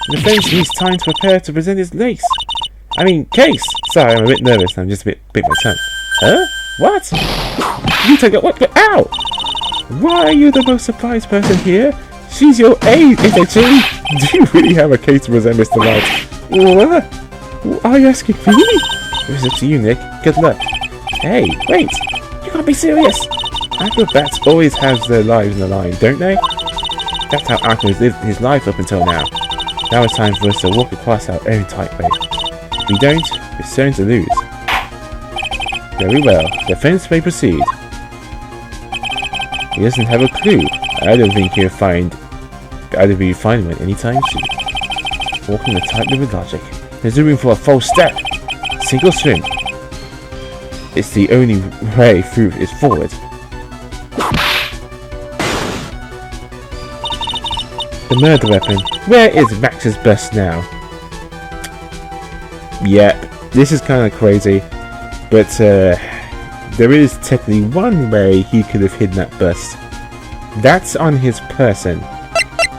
The defense needs time to prepare to present his case. Sorry, I'm a bit nervous. I'm just a bit bit my tongue. Huh? What? You take it. What? Ow! Why are you the most surprised person here? She's your aide, isn't she? Do you really have a case to present, Mr. White? What? Are you asking me? It's up to you, Nick. Good luck. Hey, wait! You can't be serious! Acrobats always have their lives on the line, don't they? That's how Arthur has lived his life up until now. Now it's time for us to walk across our own tightrope. If we don't, we're certain to lose. Very well, defense may proceed. He doesn't have a clue. I don't think he'll find one anytime soon. Walking the tightrope with logic. There's no room for a false step. Single swim. It's the only way through is forward. The murder weapon. Where is Max's bust now? Yep, this is kind of crazy, but there is technically one way he could have hidden that bust. That's on his person.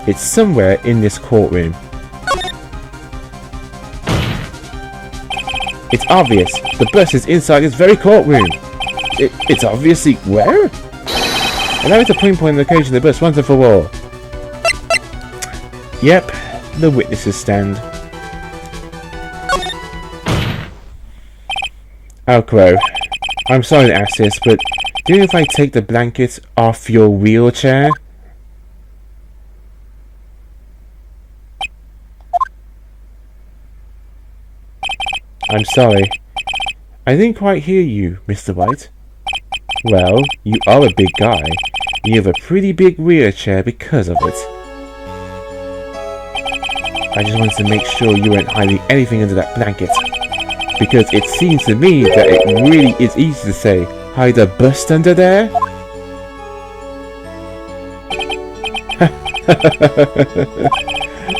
It's somewhere in this courtroom. It's obvious. The bust is inside this very courtroom. It's obviously where? Allow me to pinpoint the location of the bust once and for all. Yep, the witnesses stand. Alcro, I'm sorry to ask this, but do you know if I take the blanket off your wheelchair? I'm sorry. I didn't quite hear you, Mr. White. Well, you are a big guy, and you have a pretty big wheelchair because of it. I just wanted to make sure you weren't hiding anything under that blanket. Because it seems to me that it really is easy to say, hide a bust under there?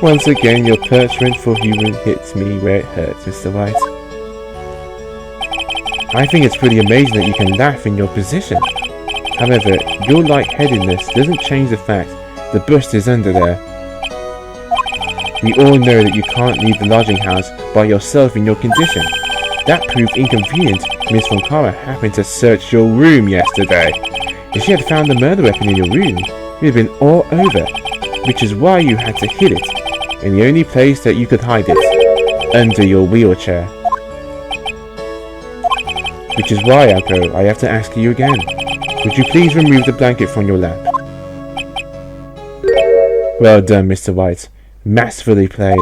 Once again, your punishment for human hits me where it hurts, Mr. White. I think it's pretty amazing that you can laugh in your position. However, your lightheadedness doesn't change the fact the bust is under there. We all know that you can't leave the lodging house by yourself in your condition. That proved inconvenient. Miss Von Kara happened to search your room yesterday. If she had found the murder weapon in your room, it would have been all over. Which is why you had to hid it. In the only place that you could hide it. Under your wheelchair. Which is why, Alco, I have to ask you again. Would you please remove the blanket from your lap? Well done, Mr. White. Masterfully played.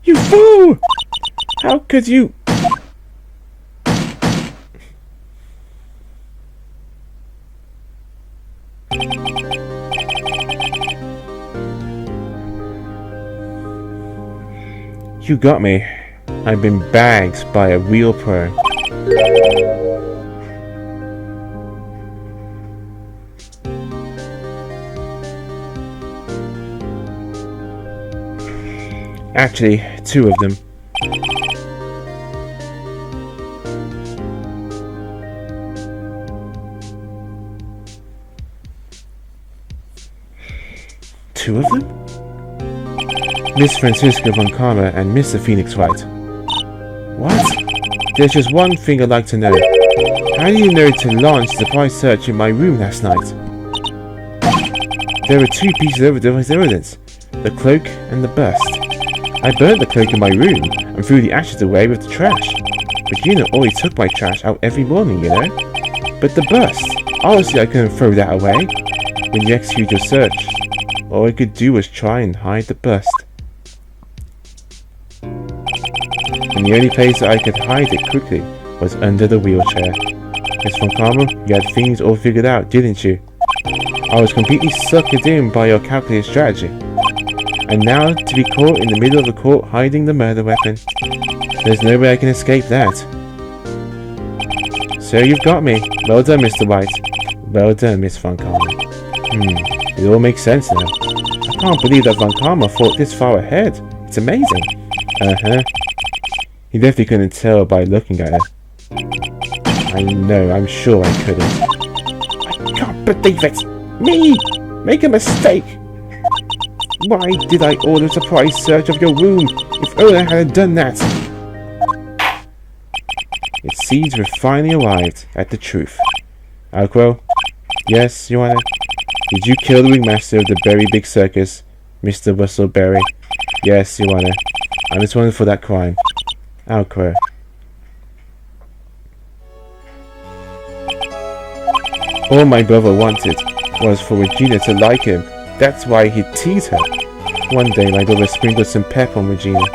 You fool! How could you? You got me. I've been bagged by a real pro. Actually, 2 of them. Two of them? Miss Francisca Von Karma and Mr. Phoenix Wright. What? There's just one thing I'd like to know. How do you know to launch the surprise search in my room last night? There were 2 pieces of evidence. The cloak and the bust. I burnt the cloak in my room and threw the ashes away with the trash. Regina always took my trash out every morning, you know? But the bust, obviously I couldn't throw that away. When you execute your search, all I could do was try and hide the bust. And the only place that I could hide it quickly was under the wheelchair. Miss Von Karma, you had things all figured out, didn't you? I was completely suckered in by your calculated strategy. And now to be caught in the middle of the court hiding the murder weapon. There's no way I can escape that. So you've got me. Well done, Mr. White. Well done, Miss Von Karma. It all makes sense now. I can't believe that Von Karma thought this far ahead. It's amazing. He definitely couldn't tell by looking at her. I know, I'm sure I couldn't. I can't believe it! Me! Make a mistake! Why did I order a surprise search of your room? If only I hadn't done that! It seems we've finally arrived at the truth. Alcro? Yes, Your Honor? Did you kill the ringmaster of the Very Big Circus, Mr. Russell Berry? Yes, Your Honor. I'm responsible for that crime. Alcro. All my brother wanted was for Regina to like him. That's why he'd tease her. One day my brother sprinkled some pep on Regina.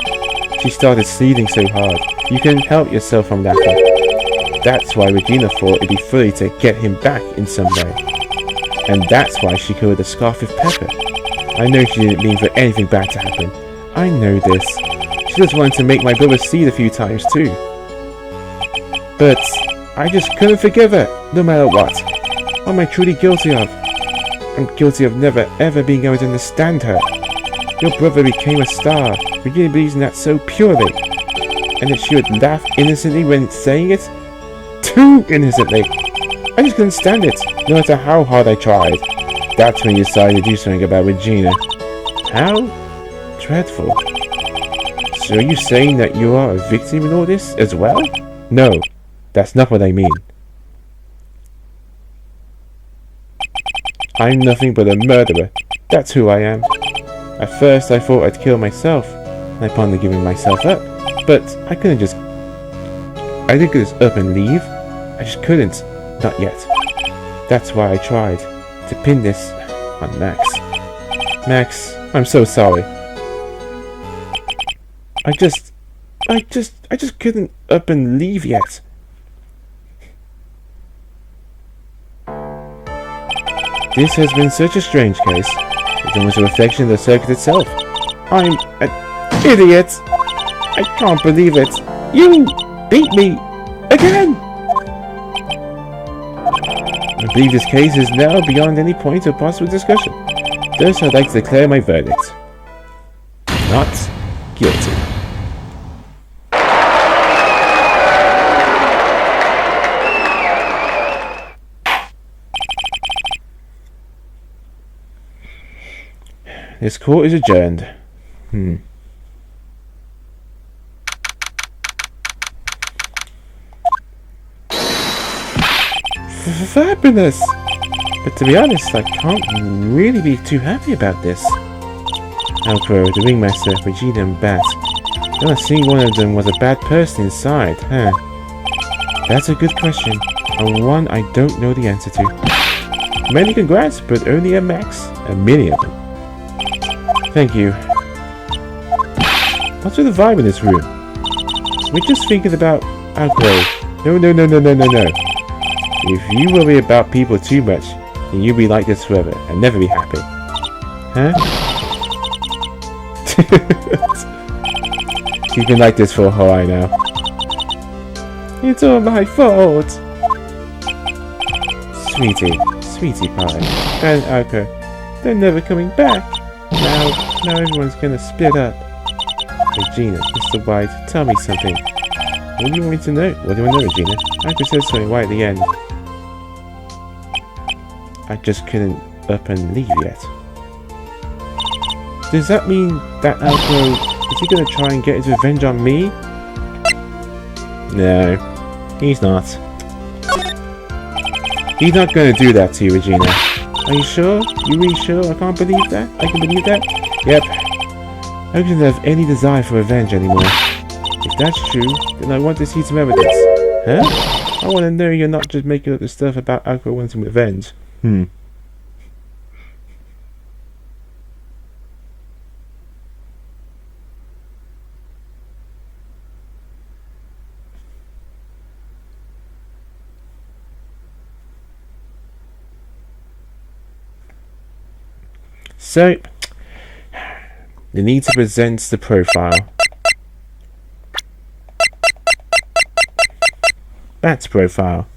She started sneezing so hard, you couldn't help yourself from laughing. That's why Regina thought it'd be funny to get him back in some way. And that's why she covered the scarf with pepper. I know she didn't mean for anything bad to happen. I know this. She just wanted to make my brother see it a few times too. But I just couldn't forgive her, no matter what. What am I truly guilty of? I'm guilty of never ever being able to understand her. Your brother became a star. Regina believes in that so purely. And that she would laugh innocently when saying it? Too innocently! I just couldn't stand it, no matter how hard I tried. That's when you decided to do something about Regina. How dreadful. So are you saying that you are a victim in all this as well? No, that's not what I mean. I'm nothing but a murderer. That's who I am. At first I thought I'd kill myself, and I planned on giving myself up. But I couldn't just up and leave. I just couldn't. Not yet. That's why I tried to pin this on Max. Max, I'm so sorry. I just couldn't up and leave yet. This has been such a strange case. It's almost a reflection of the circuit itself. I'm an idiot! I can't believe it! You beat me! Again! I believe this case is now beyond any point of possible discussion. Thus, I'd like to declare my verdict. Not guilty. This court is adjourned. Fabulous! But to be honest, I can't really be too happy about this. Alcro, the ringmaster, Regina and Bat. Not a single one of them was a bad person inside, huh? That's a good question, and one I don't know the answer to. Many congrats, but only a max, a many of them. Thank you. What's with the vibe in this room? We're just thinking about Alcro. No. If you worry about people too much, then you'll be like this forever and never be happy. Huh? She's been like this for a while now. It's all my fault! Sweetie pie, and Alcro, they're never coming back. Now everyone's gonna split up. Regina, Mr. White, tell me something. What do you want me to know? What do you want to know, Regina? Alco said something right at the end. I just couldn't up and leave yet. Does that mean that Alco, is he going to try and get his revenge on me? No, he's not. He's not going to do that to you, Regina. Are you sure? You really sure? I can't believe that? I can believe that? Yep. I don't have any desire for revenge anymore. If that's true, then I want to see some evidence. Huh? I want to know you're not just making up the stuff about Alco wanting revenge. So, they need to present the profile. That's profile.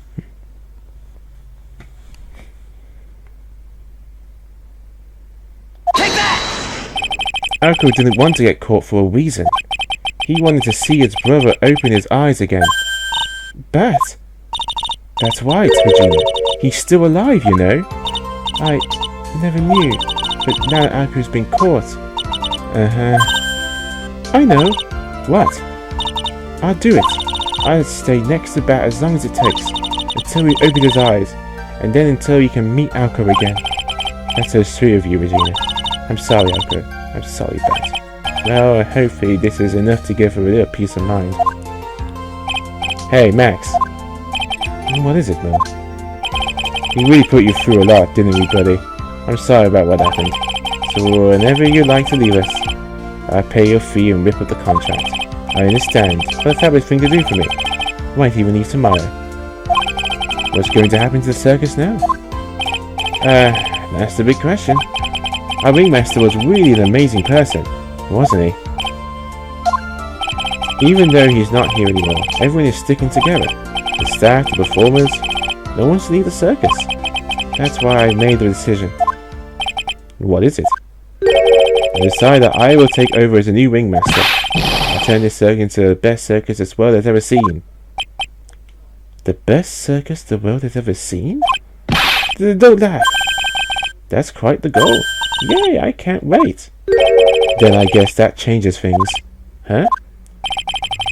Take that! Alco didn't want to get caught for a reason. He wanted to see his brother open his eyes again. But that's right, Regina. He's still alive, you know. I never knew. But now Alco's been caught. I know. What? I'll do it. I'll stay next to Bat as long as it takes. Until we open his eyes. And then until we can meet Alco again. That's so sweet of you, Regina. I'm sorry, Alco. I'm sorry, Bat. Well, hopefully this is enough to give her a little peace of mind. Hey, Max. What is it, Mel? He really put you through a lot, didn't he, buddy? I'm sorry about what happened. So whenever you'd like to leave us, I'll pay your fee and rip up the contract. I understand. What a fabulous thing to do for me. Might even leave tomorrow. What's going to happen to the circus now? That's the big question. Our ringmaster was really an amazing person, wasn't he? Even though he's not here anymore, everyone is sticking together. The staff, the performers, no one wants to leave the circus. That's why I made the decision. What is it? I decided that I will take over as a new ringmaster. I'll turn this circus into the best circus this world has ever seen. The best circus the world has ever seen? Don't laugh. That's quite the goal. Yay, I can't wait. Then I guess that changes things. Huh?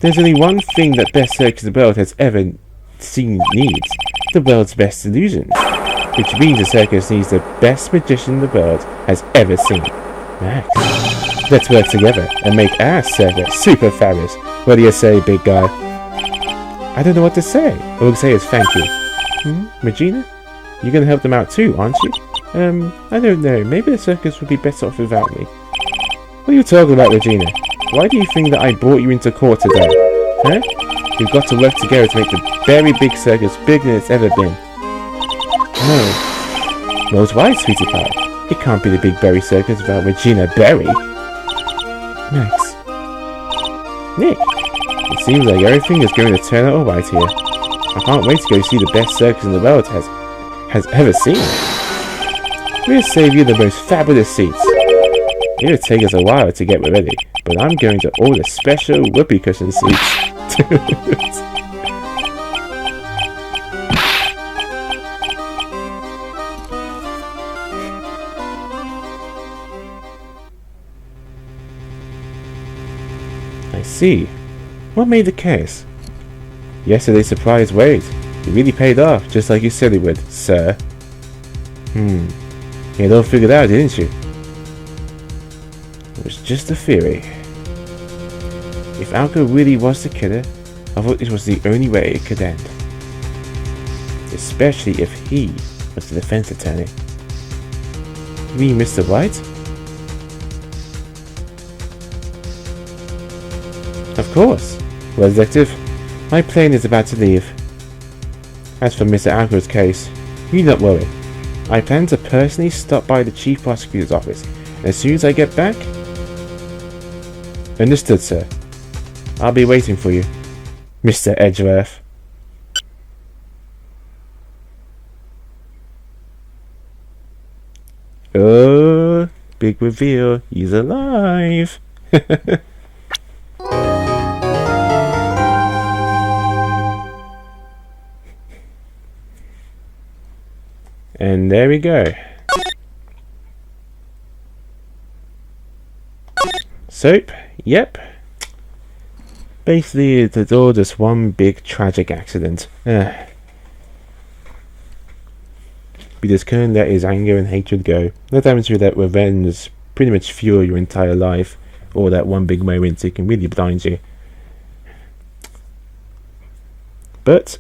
There's only one thing that best circus the world has ever seen needs. The world's best illusions. Which means the circus needs the best magician the world has ever seen. Max, let's work together and make our circus super fabulous. What do you say, big guy? I don't know what to say. All I can say is thank you. Regina? You're gonna help them out too, aren't you? I don't know. Maybe the circus would be better off without me. What are you talking about, Regina? Why do you think that I brought you into court today? Huh? We've got to work together to make the very big circus bigger than it's ever been. No. Rose White, sweetie pie. It can't be the Big Berry Circus without Regina Berry. Max. Nick. It seems like everything is going to turn out alright here. I can't wait to go see the best circus in the world has ever seen. We'll save you the most fabulous seats. It'll take us a while to get ready, but I'm going to order special whoopee cushion seats. I see. What made the case? Yesterday's surprise raid. It really paid off, just like you said it would, sir. You had it all figured out, didn't you? It was just a theory. If Alco really was the killer, I thought this was the only way it could end. Especially if he was the defense attorney. You mean Mr. White? Of course. Well, detective, my plane is about to leave. As for Mr. Alco's case, you not worry. I plan to personally stop by the Chief Prosecutor's office, and as soon as I get back... Understood, sir. I'll be waiting for you, Mr. Edgeworth. Oh, big reveal, he's alive. And there we go. Soap, yep. Basically, it's all just one big tragic accident. We just couldn't let his anger and hatred go. Not having to let revenge pretty much fuel your entire life, or that one big moment it can really blind you. But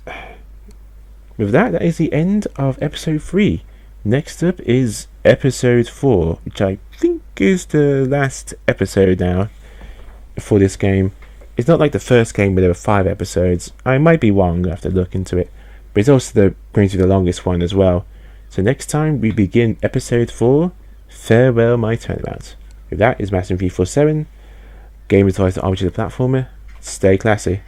with that, that is the end of episode 3. Next up is episode 4, which I think is the last episode now for this game. It's not like the first game where there were 5 episodes. I might be wrong, I have to look into it. But it's also going to be the longest one as well. So next time we begin episode 4, Farewell My Turnabout. With that is Master 347. Game advice to RPG the platformer. Stay classy.